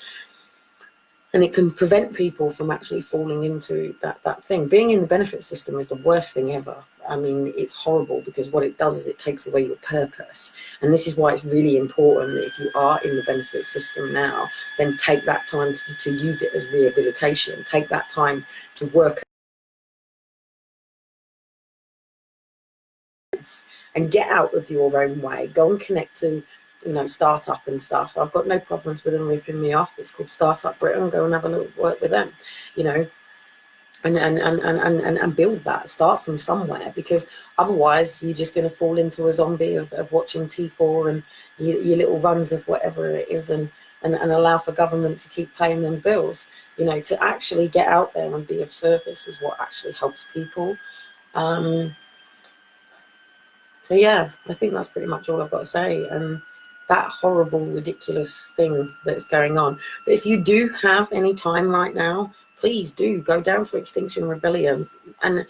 And it can prevent people from actually falling into that thing. Being in the benefit system is the worst thing ever. I mean, it's horrible, because what it does is it takes away your purpose. And this is why it's really important that if you are in the benefit system now, then take that time to use it as rehabilitation. Take that time to work and get out of your own way. Go and connect to, you know, startup and stuff. I've got no problems with them ripping me off. It's called Startup Britain. Go and have a little work with them, you know, and build that. Start from somewhere, because otherwise you're just going to fall into a zombie of watching T4 and your little runs of whatever it is, and allow for government to keep paying them bills. You know, to actually get out there and be of service is what actually helps people. So yeah, I think that's pretty much all I've got to say. And that horrible, ridiculous thing that's going on. But if you do have any time right now, please do go down to Extinction Rebellion. And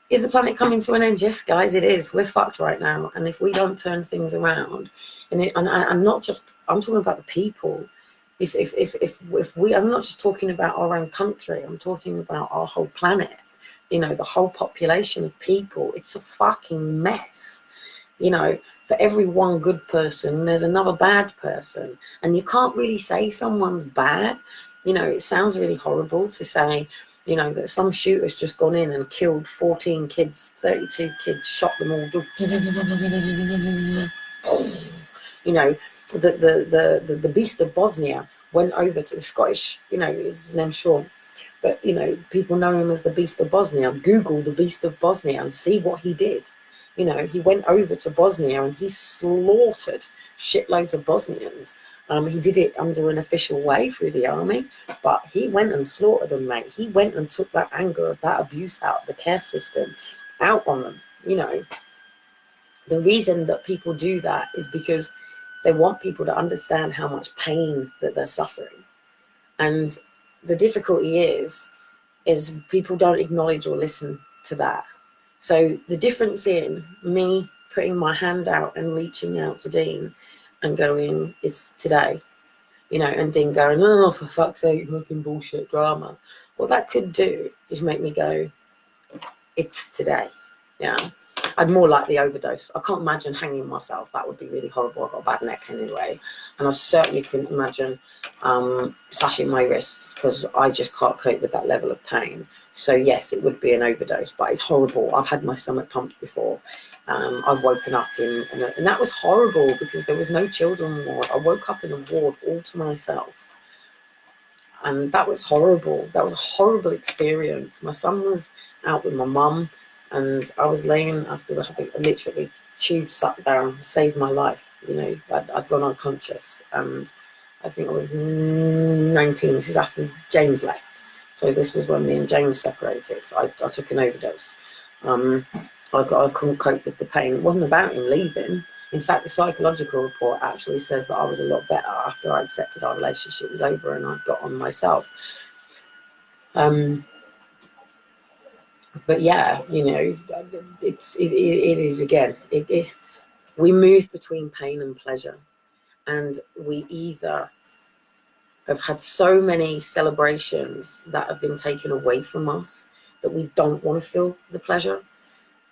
is the planet coming to an end? Yes, guys, it is. We're fucked right now. And if we don't turn things around, and not just, I'm talking about the people. If we, I'm not just talking about our own country, I'm talking about our whole planet. You know, the whole population of people. It's a fucking mess. You know, for every one good person, there's another bad person. And you can't really say someone's bad. You know, it sounds really horrible to say, you know, that some shooter's just gone in and killed 14 kids, 32 kids, shot them all. You know, the Beast of Bosnia went over to the Scottish, you know, his name's Sean. But, you know, people know him as the Beast of Bosnia. Google the Beast of Bosnia and see what he did. You know, he went over to Bosnia and he slaughtered shitloads of Bosnians. He did it under an official way through the army, but he went and slaughtered them, mate. He went and took that anger of that abuse out of the care system, out on them. You know, the reason that people do that is because they want people to understand how much pain that they're suffering. And the difficulty is people don't acknowledge or listen to that. So the difference in me putting my hand out and reaching out to Dean and going, it's today, you know, and Dean going, oh, for fuck's sake, fucking bullshit drama. What that could do is make me go, it's today. Yeah. I'd more likely overdose. I can't imagine hanging myself. That would be really horrible. I've got a bad neck anyway. And I certainly couldn't imagine slashing my wrists, because I just can't cope with that level of pain. So yes, it would be an overdose, but it's horrible. I've had my stomach pumped before. I've woken up and that was horrible, because there was no children ward. I woke up in a ward all to myself. And that was horrible. That was a horrible experience. My son was out with my mum, and I was laying after having literally tube sucked down, saved my life. You know, I'd gone unconscious, and I think I was 19. This is after James left. So this was when me and James separated. I took an overdose. I couldn't cope with the pain. It wasn't about him leaving. In fact, the psychological report actually says that I was a lot better after I accepted our relationship was over and I got on myself. But yeah, you know, it is again. We move between pain and pleasure, and we either have had so many celebrations that have been taken away from us that we don't want to feel the pleasure,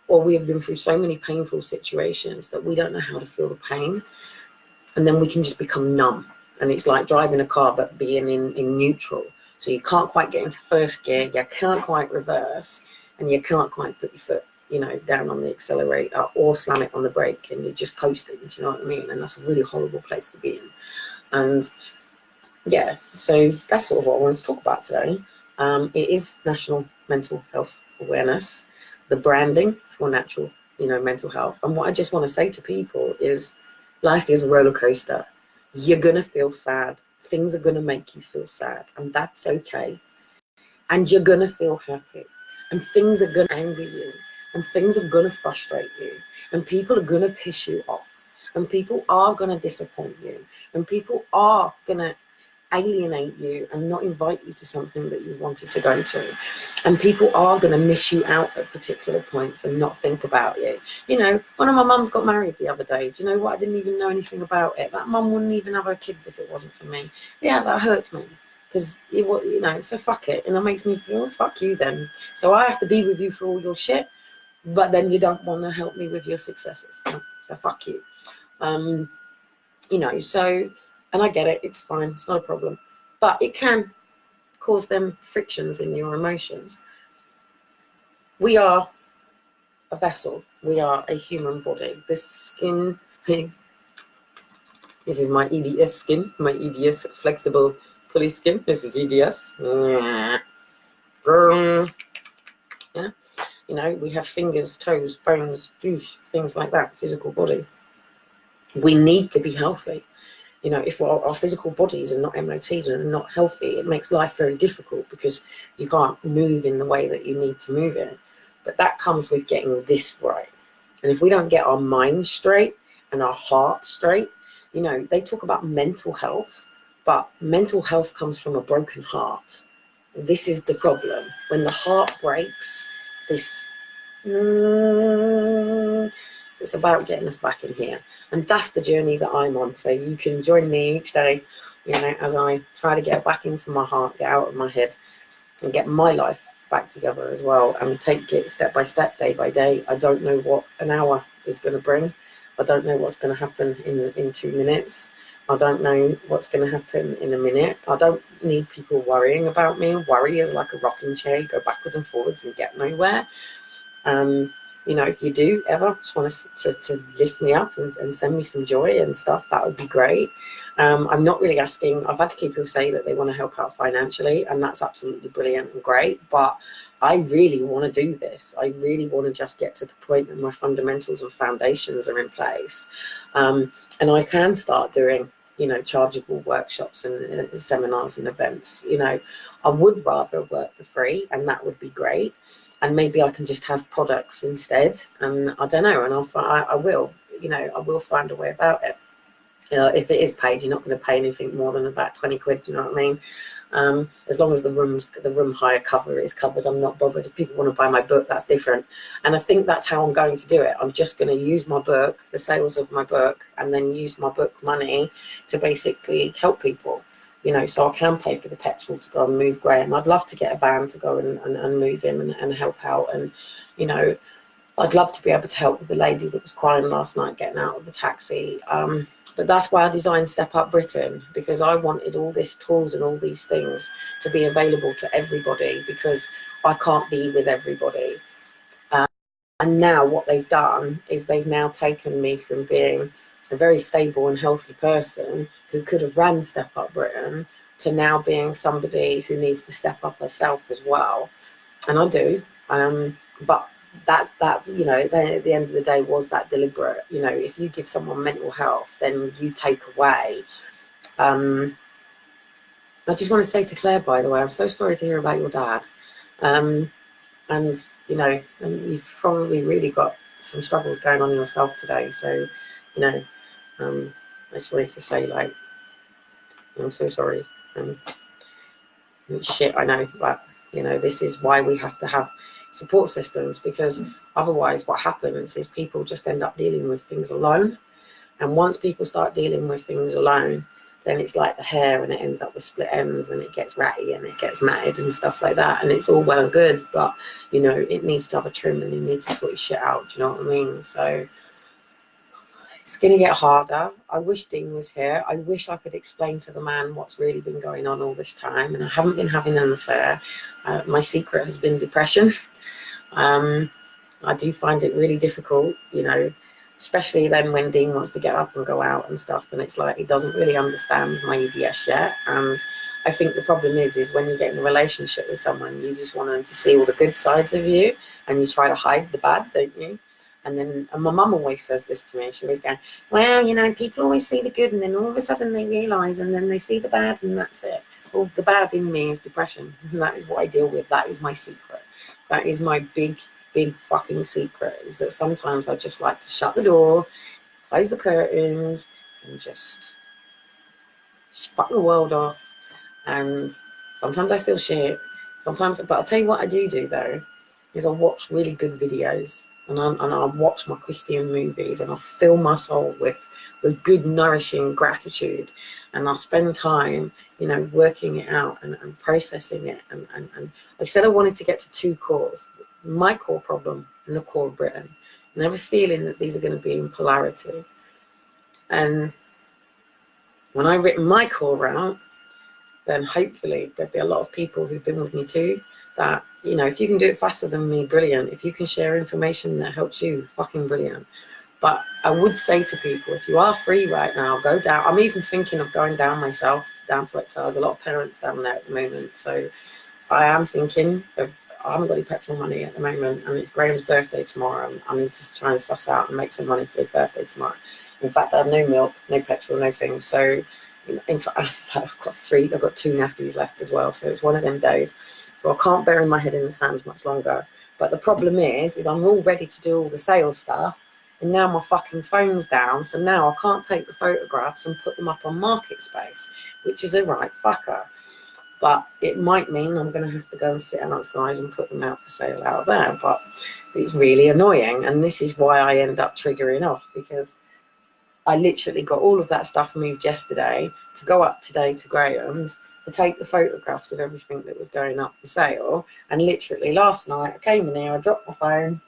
or we have been through so many painful situations that we don't know how to feel the pain, and then we can just become numb. And it's like driving a car but being in neutral. So you can't quite get into first gear, you can't quite reverse, and you can't quite put your foot, you know, down on the accelerator or slam it on the brake, and you're just coasting. Do you know what I mean? And that's a really horrible place to be in. And yeah, so that's sort of what I wanted to talk about today. It is National Mental Health Awareness, the branding for natural, you know, mental health. And what I just want to say to people is life is a roller coaster. You're going to feel sad. Things are going to make you feel sad, and that's okay. And you're going to feel happy, and things are going to anger you, and things are going to frustrate you, and people are going to piss you off, and people are going to disappoint you, and people are going to alienate you and not invite you to something that you wanted to go to, and people are going to miss you out at particular points and not think about you. You know, one of my mums got married the other day. Do you know what? I didn't even know anything about it. That mum wouldn't even have her kids if it wasn't for me. Yeah, that hurts me, because you know, so fuck it. And it makes me feel, fuck you then. So I have to be with you for all your shit, but then you don't want to help me with your successes. So fuck you. You know, so, and I get it, it's fine, it's not a problem, but it can cause them frictions in your emotions. We are a vessel, we are a human body. The skin, this is my EDS skin, my EDS flexible pulley skin. This is EDS. Yeah, you know, we have fingers, toes, bones, juice, things like that, physical body. We need to be healthy. You know, if our physical bodies are not MOTs and not healthy, it makes life very difficult because you can't move in the way that you need to move in. But that comes with getting this right. And if we don't get our mind straight and our heart straight, you know, they talk about mental health, but mental health comes from a broken heart. This is the problem. When the heart breaks, this... So it's about getting us back in here. And that's the journey that I'm on. So you can join me each day, you know, as I try to get back into my heart, get out of my head, and get my life back together as well, and take it step by step, day by day. I don't know what an hour is going to bring. I don't know what's going to happen in 2 minutes. I don't know what's going to happen in a minute. I don't need people worrying about me. Worry is like a rocking chair. You go backwards and forwards and get nowhere. You know, if you do ever just want to lift me up and send me some joy and stuff, that would be great. I'm not really asking. I've had people say that they want to help out financially, and that's absolutely brilliant and great. But I really want to do this. I really want to just get to the point where my fundamentals and foundations are in place. And I can start doing, you know, chargeable workshops and seminars and events. You know, I would rather work for free, and that would be great. And maybe I can just have products instead. And I don't know. And I will, you know, I will find a way about it. If it is paid, you're not going to pay anything more than about 20 quid. Do you know what I mean? As long as the room hire cover is covered, I'm not bothered. If people want to buy my book, that's different. And I think that's how I'm going to do it. I'm just going to use my book, the sales of my book, and then use my book money to basically help people. You know, so I can pay for the petrol to go and move Graham. I'd love to get a van to go and move him and help out. And, you know, I'd love to be able to help with the lady that was crying last night getting out of the taxi. But that's why I designed Step Up Britain, because I wanted all these tools and all these things to be available to everybody, because I can't be with everybody. And now what they've done is they've now taken me from being a very stable and healthy person who could have ran Step Up Britain to now being somebody who needs to step up herself as well. And I do. But that, you know, then at the end of the day, was that deliberate? You know, if you give someone mental health, then you take away. I just want to say to Claire, by the way, I'm so sorry to hear about your dad. And, you know, and you've probably really got some struggles going on yourself today. So, you know, I just wanted to say, like, I'm so sorry. Shit, I know, but, you know, this is why we have to have support systems, because otherwise what happens is people just end up dealing with things alone. And once people start dealing with things alone, then it's like the hair, and it ends up with split ends, and it gets ratty, and it gets matted and stuff like that. And it's all well and good, but, you know, it needs to have a trim, and you need to sort your shit out. Do you know what I mean? So it's going to get harder. I wish Dean was here. I wish I could explain to the man what's really been going on all this time. And I haven't been having an affair. My secret has been depression. I do find it really difficult, you know, especially then when Dean wants to get up and go out and stuff. And it's like he doesn't really understand my EDS yet. And I think the problem is when you get in a relationship with someone, you just want them to see all the good sides of you, and you try to hide the bad, don't you? And my mum always says this to me. She always goes, well, you know, people always see the good, and then all of a sudden they realise, and then they see the bad, and that's it. Well, the bad in me is depression. And that is what I deal with. That is my secret. That is my big fucking secret, is that sometimes I just like to shut the door, close the curtains, and just fuck the world off. And sometimes I feel shit. Sometimes, but I'll tell you what I do though, is I watch really good videos. And I watch my Christian movies, and I fill my soul with good, nourishing gratitude. And I'll spend time, you know, working it out and processing it. And I said I wanted to get to two cores, my core problem and the core of Britain. And I have a feeling that these are going to be in polarity. And when I've written my core out, then hopefully there'll be a lot of people who've been with me too, that, you know, if you can do it faster than me, brilliant. If you can share information that helps you, fucking brilliant. But I would say to people, if you are free right now, go down. I'm even thinking of going down myself, down to Exile. There's a lot of parents down there at the moment. So I am thinking of, I haven't got any petrol money at the moment, and it's Graham's birthday tomorrow. And I need to try and suss out and make some money for his birthday tomorrow. In fact, I have no milk, no petrol, no things. So in fact, I've got two nappies left as well. So it's one of them days. So I can't bury my head in the sand much longer. But the problem is I'm all ready to do all the sales stuff, and now my fucking phone's down. So now I can't take the photographs and put them up on MarketSpace, which is a right fucker. But it might mean I'm going to have to go and sit outside and put them out for sale out there. But it's really annoying. And this is why I end up triggering off, because I literally got all of that stuff moved yesterday to go up today to Graham's to take the photographs of everything that was going up for sale. And literally last night I came in here, I dropped my phone.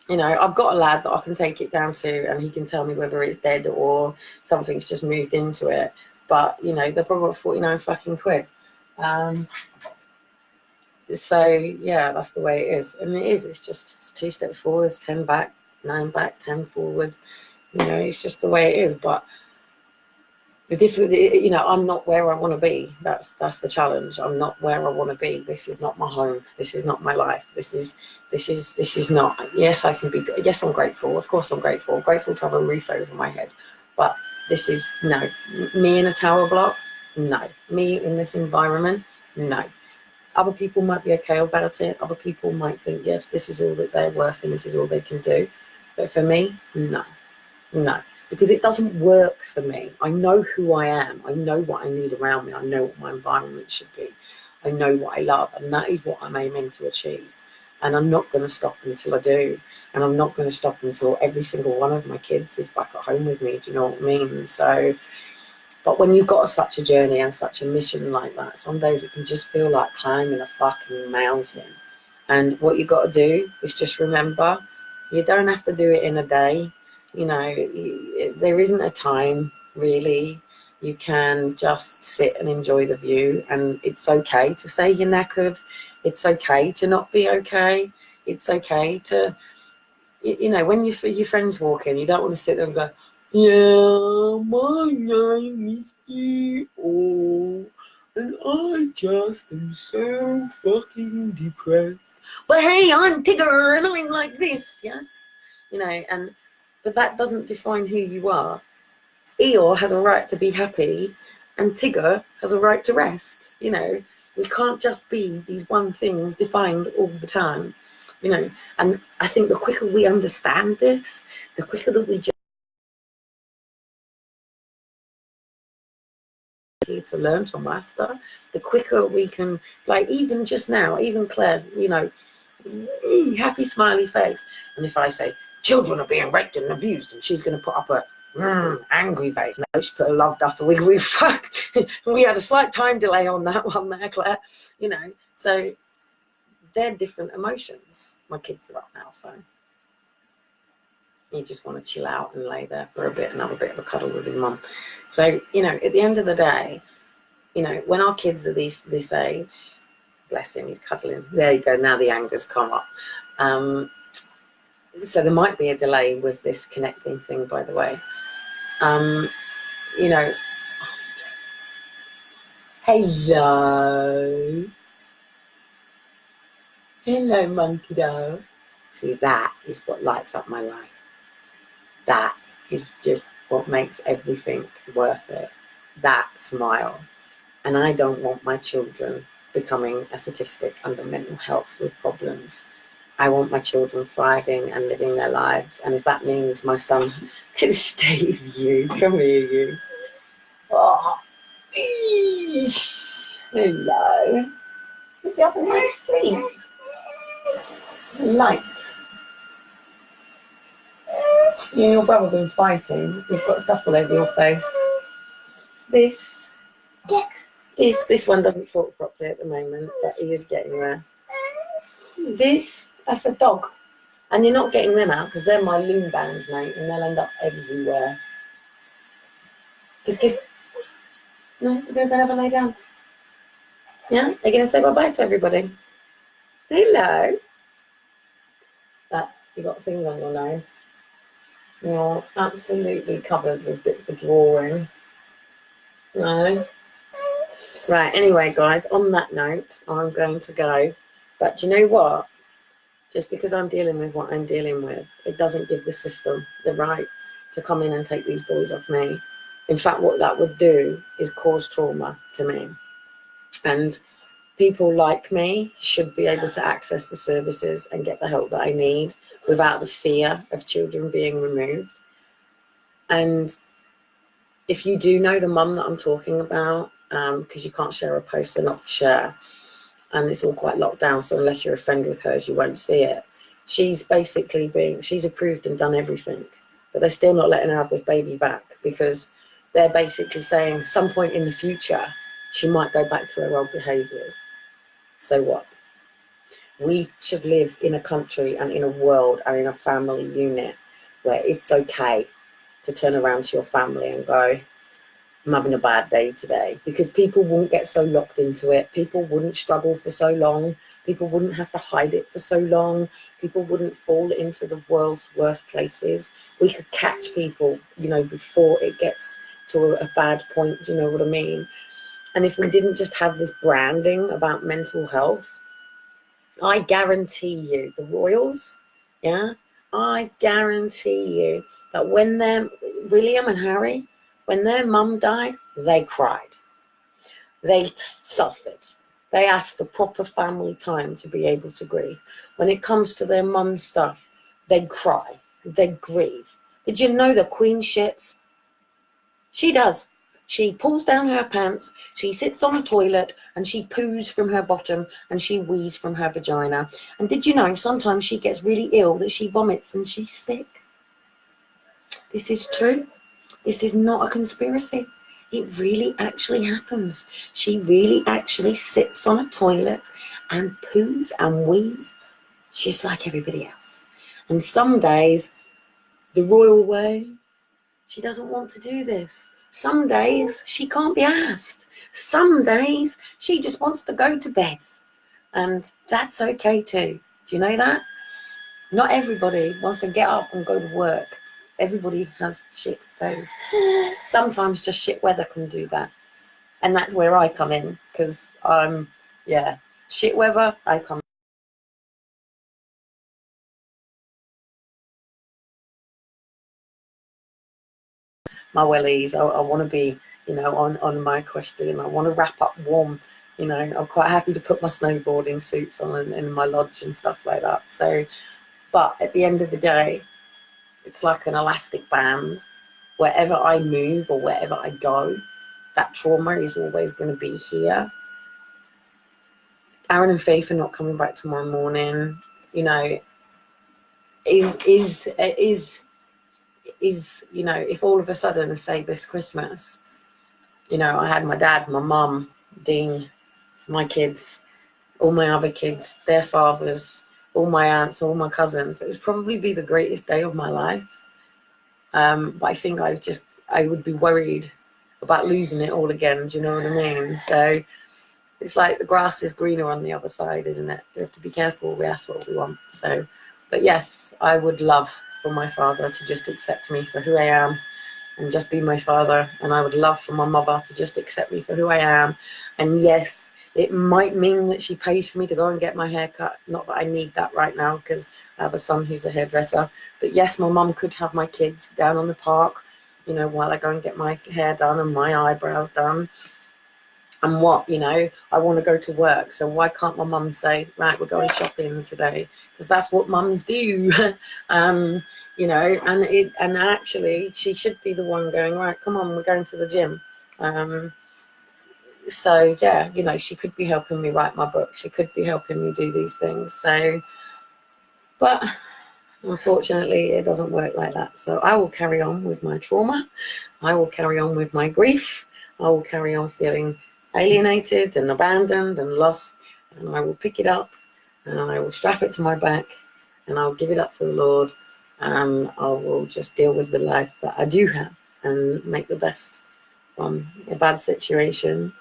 You know, I've got a lad that I can take it down to, and he can tell me whether it's dead or something's just moved into it. But, you know, they're probably 49 fucking quid. So, yeah, that's the way it is. And it is. It's 2 steps forwards, 10 back, 9 back, 10 forwards. You know, it's just the way it is. But the difficulty, you know, I'm not where I want to be. That's the challenge. I'm not where I want to be. This is not my home. This is not my life. This is not. Yes, I can be. Yes, I'm grateful. Of course, I'm grateful. I'm grateful to have a roof over my head. But this is no. Me in a tower block? No. Me in this environment? No. Other people might be okay about it. Other people might think, yes, this is all that they're worth and this is all they can do. But for me, no. Because it doesn't work for me. I know who I am. I know what I need around me. I know what my environment should be. I know what I love, and that is what I'm aiming to achieve. And I'm not going to stop until I do. And I'm not going to stop until every single one of my kids is back at home with me. Do you know what I mean? So, but when you've got such a journey and such a mission like that, some days it can just feel like climbing a fucking mountain. And what you got to do is just remember, you don't have to do it in a day. You know, there isn't a time, really. You can just sit and enjoy the view, and it's okay to say you're knackered. It's okay to not be okay. It's okay to, you know, when your friends walk in, you don't want to sit there and go, Yeah, my name is E.O. and I just am so fucking depressed. But hey, I'm Tigger and I'm like this, yes? You know, but that doesn't define who you are. Eeyore has a right to be happy and Tigger has a right to rest. You know, we can't just be these one things defined all the time, you know. And I think the quicker we understand this, the quicker that we to learn to master, the quicker we can, like even just now, even Claire, you know, happy smiley face. And if I say children are being raped and abused, and she's going to put up a angry face. No, she put a loved up. We fucked. We had a slight time delay on that one there, Claire. You know, so they're different emotions. My kids are up now, so you just want to chill out and lay there for a bit and have a bit of a cuddle with his mum. So, you know, at the end of the day, you know, when our kids are this age, bless him, he's cuddling. There you go. Now the anger's come up. So there might be a delay with this connecting thing, by the way. You know, hello. Hello, monkey doll. See, that is what lights up my life. That is just what makes everything worth it. That smile. And I don't want my children becoming a statistic under mental health with problems. I want my children thriving and living their lives. And if that means my son can stay with you, come here, you. Oh, eesh. Hello. Did you have a nice sleep? Light. You and your brother have been fighting. You've got stuff all over your face. This one doesn't talk properly at the moment, but he is getting there. That's a dog. And you're not getting them out because they're my loom bands, mate, and they'll end up everywhere. Kiss, kiss. No, they're going to have a lay down. Yeah? They're going to say bye-bye to everybody. Say hello. But you've got things on your nose. You're absolutely covered with bits of drawing. Right. Right, anyway, guys, on that note, I'm going to go. But do you know what? Just because I'm dealing with what I'm dealing with, it doesn't give the system the right to come in and take these boys off me. In fact, what that would do is cause trauma to me. And people like me should be able to access the services and get the help that I need without the fear of children being removed. And if you do know the mum that I'm talking about, because you can't share a post, they're not for share, and it's all quite locked down, so unless you're a friend with hers, you won't see it. She's basically she's approved and done everything, but they're still not letting her have this baby back because they're basically saying some point in the future, she might go back to her old behaviours. So what? We should live in a country and in a world and in a family unit where it's okay to turn around to your family and go, I'm having a bad day today, because people won't get so locked into it. People wouldn't struggle for so long. People wouldn't have to hide it for so long. People wouldn't fall into the world's worst places. We could catch people, you know, before it gets to a bad point. Do you know what I mean? And if we didn't just have this branding about mental health, I guarantee you, the royals, yeah, I guarantee you that when William and Harry, when their mum died, they cried. They suffered. They asked for proper family time to be able to grieve. When it comes to their mum stuff, they cry. They grieve. Did you know the Queen shits? She does. She pulls down her pants, she sits on a toilet, and she poos from her bottom, and she wheezes from her vagina. And did you know sometimes she gets really ill that she vomits and she's sick? This is true. This is not a conspiracy. It really actually happens. She really actually sits on a toilet and poos and wheezes just like everybody else. And some days, the royal way, she doesn't want to do this. Some days she can't be asked. Some days she just wants to go to bed. And that's okay too. Do you know that? Not everybody wants to get up and go to work. Everybody has shit days. Sometimes just shit weather can do that. And that's where I come in, because yeah, shit weather, I come. My wellies, I want to be, you know, on my equestrian. I want to wrap up warm. You know, I'm quite happy to put my snowboarding suits on in my lodge and stuff like that. So, but at the end of the day, it's like an elastic band. Wherever I move or wherever I go, that trauma is always going to be here. Aaron and Faith are not coming back tomorrow morning. You know, is you know, if all of a sudden, say this Christmas, you know, I had my dad, my mum, Dean, my kids, all my other kids, their fathers, all my aunts, all my cousins, it would probably be the greatest day of my life. But I think I would be worried about losing it all again. Do you know what I mean? So it's like the grass is greener on the other side, isn't it? We have to be careful. We ask what we want. So, but yes, I would love for my father to just accept me for who I am and just be my father. And I would love for my mother to just accept me for who I am. And yes, it might mean that she pays for me to go and get my hair cut. Not that I need that right now, because I have a son who's a hairdresser. But yes, my mum could have my kids down on the park, you know, while I go and get my hair done and my eyebrows done. And what, you know, I want to go to work. So why can't my mum say, right, we're going shopping today? Because that's what mums do. You know, and actually she should be the one going, right, come on, we're going to the gym. So yeah, you know, she could be helping me write my book. She could be helping me do these things. So, but unfortunately it doesn't work like that. So I will carry on with my trauma. I will carry on with my grief. I will carry on feeling alienated and abandoned and lost, and I will pick it up and I will strap it to my back and I'll give it up to the Lord, and I will just deal with the life that I do have and make the best from a bad situation.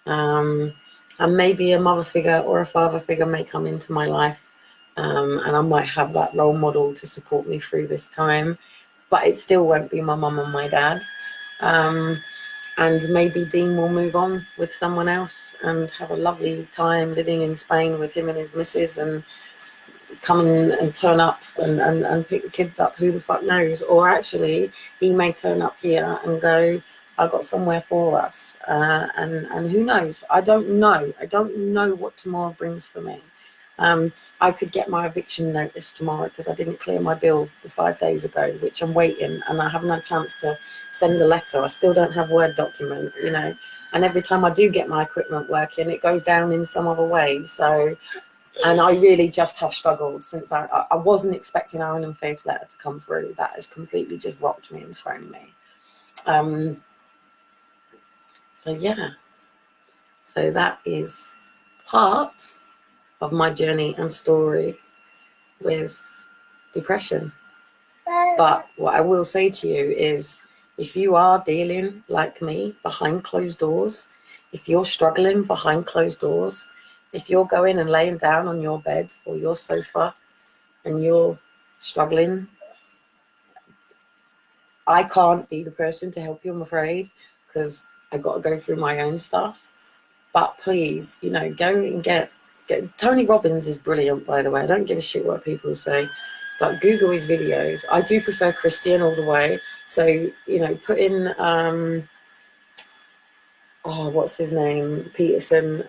And maybe a mother figure or a father figure may come into my life, and I might have that role model to support me through this time, but it still won't be my mum and my dad. And maybe Dean will move on with someone else and have a lovely time living in Spain with him and his missus, and come and turn up and pick the kids up. Who the fuck knows? Or actually, he may turn up here and go, I got somewhere for us. And who knows? I don't know. I don't know what tomorrow brings for me. I could get my eviction notice tomorrow because I didn't clear my bill 5 days ago, which I'm waiting, and I haven't had a chance to send a letter. I still don't have Word document, you know, and every time I do get my equipment working, it goes down in some other way. So, and I really just have struggled since I wasn't expecting Aaron and Faith's letter to come through. That has completely just rocked me and thrown me. So yeah, so that is part of my journey and story with depression. But what I will say to you is, if you are dealing like me behind closed doors, if you're struggling behind closed doors, if you're going and laying down on your bed or your sofa and you're struggling, I can't be the person to help you, I'm afraid, because I got to go through my own stuff. But please, you know, go and get Tony Robbins is brilliant, by the way. I don't give a shit what people say, but Google his videos. I do prefer Christian all the way. So, you know, put in what's his name? Peterson.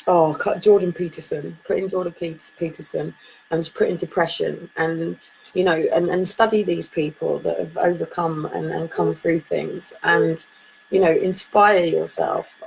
Jordan Peterson. Put in Jordan Peterson and put in depression, and you know, and study these people that have overcome and come through things, and you know, inspire yourself.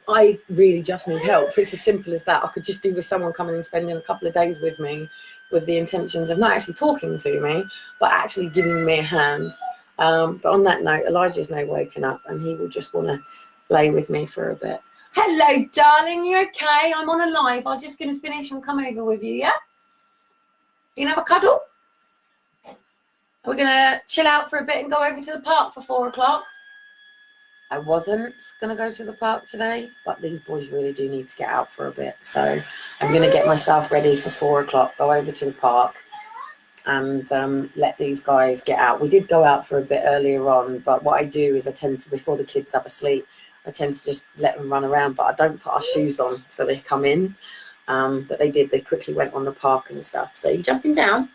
I really just need help. It's as simple as that. I could just do with someone coming and spending a couple of days with me with the intentions of not actually talking to me, but actually giving me a hand. But on that note, Elijah's now waking up and he will just want to lay with me for a bit. Hello, darling. You okay? I'm on a live. I'm just going to finish and come over with you, yeah? You can have a cuddle? We're going to chill out for a bit and go over to the park for 4 o'clock. I wasn't going to go to the park today, but these boys really do need to get out for a bit. So I'm going to get myself ready for 4 o'clock, go over to the park and let these guys get out. We did go out for a bit earlier on, but what I do is I tend to, before the kids have a sleep, I tend to just let them run around, but I don't put our shoes on so they come in. But they did, they quickly went on the park and stuff. So you're jumping down.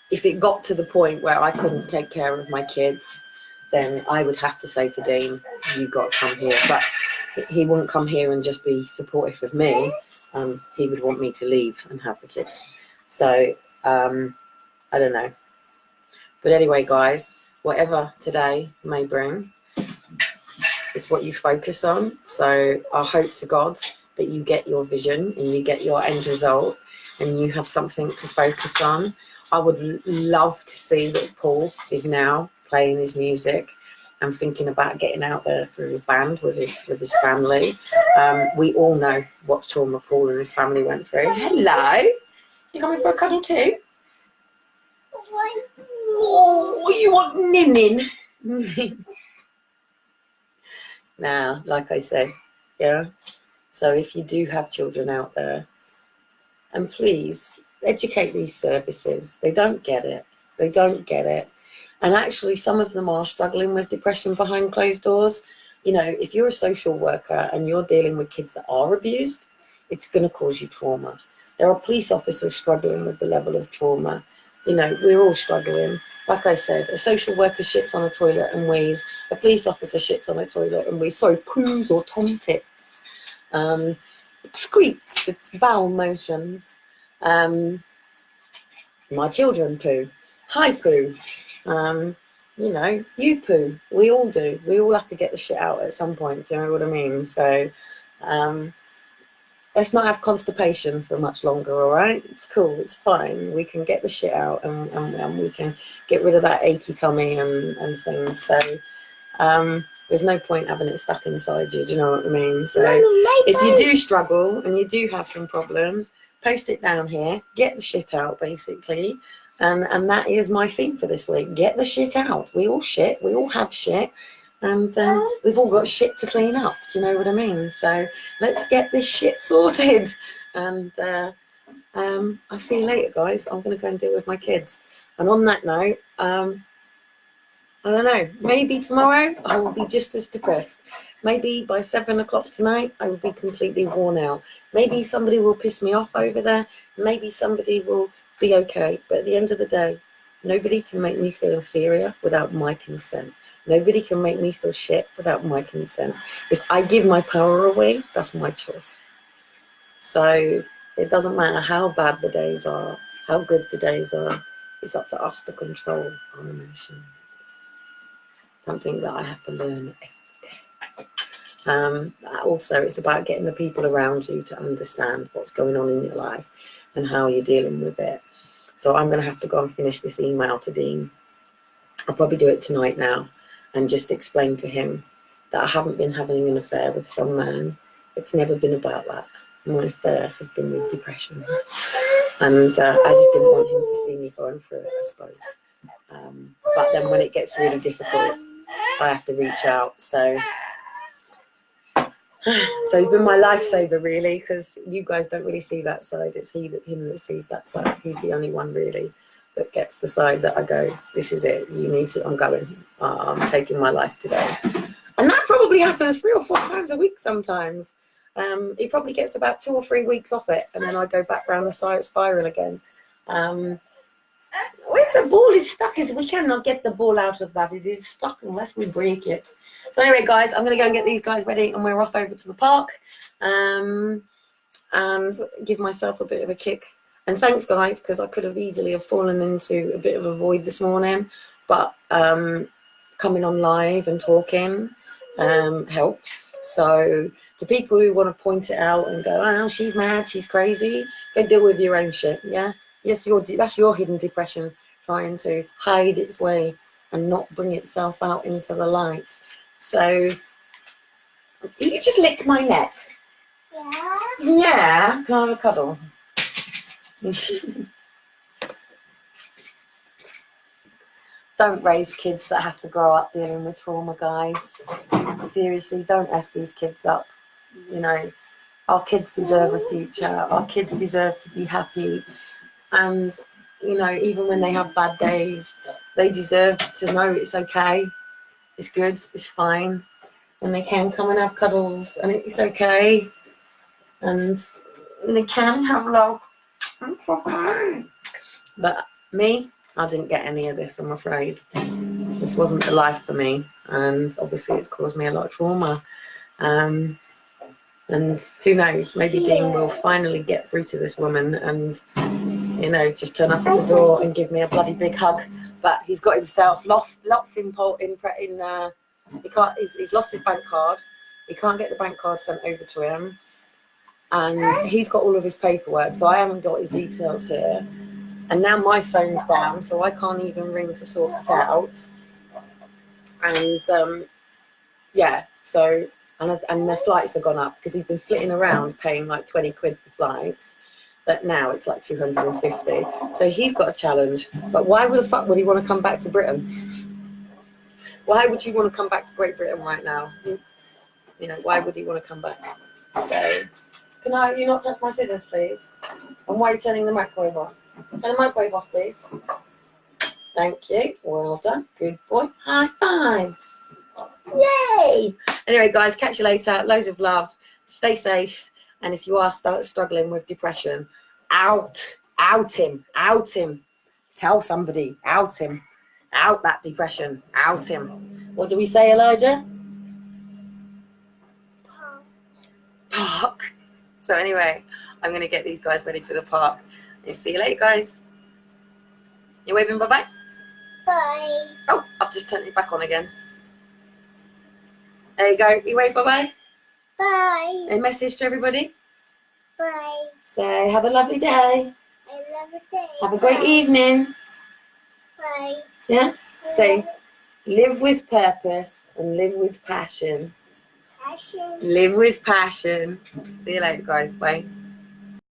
If it got to the point where I couldn't take care of my kids, then I would have to say to Dean, you got to come here. But he wouldn't come here and just be supportive of me. He would want me to leave and have the kids. So I don't know. But anyway, guys, whatever today may bring, it's what you focus on. So I hope to God that you get your vision and you get your end result and you have something to focus on. I would love to see that Paul is now playing his music and thinking about getting out there for his band with his family. We all know what trauma Paul and his family went through. Hello, you coming for a cuddle too? Oh, you want ninning? Now, like I said, yeah. So if you do have children out there, and please educate these services. They don't get it. They don't get it. And actually, some of them are struggling with depression behind closed doors. You know, if you're a social worker and you're dealing with kids that are abused, it's going to cause you trauma. There are police officers struggling with the level of trauma. You know, we're all struggling. Like I said, a social worker shits on a toilet and wheezes. A police officer shits on a toilet and wheezes. Sorry, poos or tomtits. Excretes, it's bowel motions. My children poo. I poo. You know, you poo. We all do. We all have to get the shit out at some point. Do you know what I mean? So let's not have constipation for much longer, all right? It's cool. It's fine. We can get the shit out and we can get rid of that achy tummy and things. So there's no point having it stuck inside you. Do you know what I mean? So if you do struggle and you do have some problems, post it down here. Get the shit out, basically. And that is my theme for this week. Get the shit out. We all shit. We all have shit. And we've all got shit to clean up. Do you know what I mean? So let's get this shit sorted. And I'll see you later, guys. I'm going to go and deal with my kids. And on that note, I don't know, maybe tomorrow I will be just as depressed. Maybe by 7 o'clock tonight, I will be completely worn out. Maybe somebody will piss me off over there. Maybe somebody will be okay. But at the end of the day, nobody can make me feel inferior without my consent. Nobody can make me feel shit without my consent. If I give my power away, that's my choice. So it doesn't matter how bad the days are, how good the days are. It's up to us to control our emotions. Something that I have to learn every day. Also, it's about getting the people around you to understand what's going on in your life and how you're dealing with it. So I'm going to have to go and finish this email to Dean. I'll probably do it tonight now and just explain to him that I haven't been having an affair with some man. It's never been about that. My affair has been with depression. And I just didn't want him to see me going through it, I suppose. But then when it gets really difficult, I have to reach out. So he's been my lifesaver, really, because you guys don't really see that side. It's him that sees that side. He's the only one really that gets the side that I go, this is it. You need to. I'm going. I'm taking my life today. And that probably happens 3 or 4 times a week sometimes. He probably gets about 2 or 3 weeks off it, and then I go back round the side spiral again. Where the ball is stuck is we cannot get the ball out of that. It is stuck unless we break it. So anyway, guys, I'm going to go and get these guys ready and we're off over to the park and give myself a bit of a kick. And thanks, guys, because I could have easily have fallen into a bit of a void this morning. But coming on live and talking helps. So to people who want to point it out and go, oh, she's mad, she's crazy, go deal with your own shit, yeah? Yes, that's your hidden depression trying to hide its way and not bring itself out into the light. So, you just lick my neck. Yeah. Yeah. Can I have a cuddle? Don't raise kids that have to grow up dealing with trauma, guys. Seriously, don't F these kids up. You know, our kids deserve a future. Our kids deserve to be happy. And, you know, even when they have bad days, they deserve to know it's okay. It's good. It's fine. And they can come and have cuddles. And it's okay. And they can have love. It's okay. But me, I didn't get any of this, I'm afraid. This wasn't the life for me, and obviously it's caused me a lot of trauma. And who knows, maybe Dean will finally get through to this woman and, you know, just turn up at the door and give me a bloody big hug. But he's got himself locked in he can't, he's lost his bank card. He can't get the bank card sent over to him, and he's got all of his paperwork, so I haven't got his details here. And now my phone's down, so I can't even ring to sort it out. And yeah, so and their flights have gone up because he's been flitting around paying like 20 quid for flights, but now it's like 250. So he's got a challenge. But why the fuck would he want to come back to Britain? Why would you want to come back to Great Britain right now? You know, why would he want to come back? So, can you not touch my scissors, please? And why are you turning the microwave off? Turn the microwave off, please. Thank you. Well done. Good boy. High fives. Yay! Anyway, guys, catch you later. Loads of love. Stay safe. And if you are struggling with depression, out him. Tell somebody. Out him. Out that depression. Out him. What do we say, Elijah? Park. So anyway, I'm going to get these guys ready for the park. I'll see you later, guys. You waving bye-bye? Bye. Oh, I've just turned it back on again. There you go. You wave bye-bye. Bye. A message to everybody. Bye. Say, have a lovely day. I love it. Day. Have a great evening. Bye. Yeah? Say, live with purpose and live with passion. Passion. Live with passion. See you later, guys. Bye.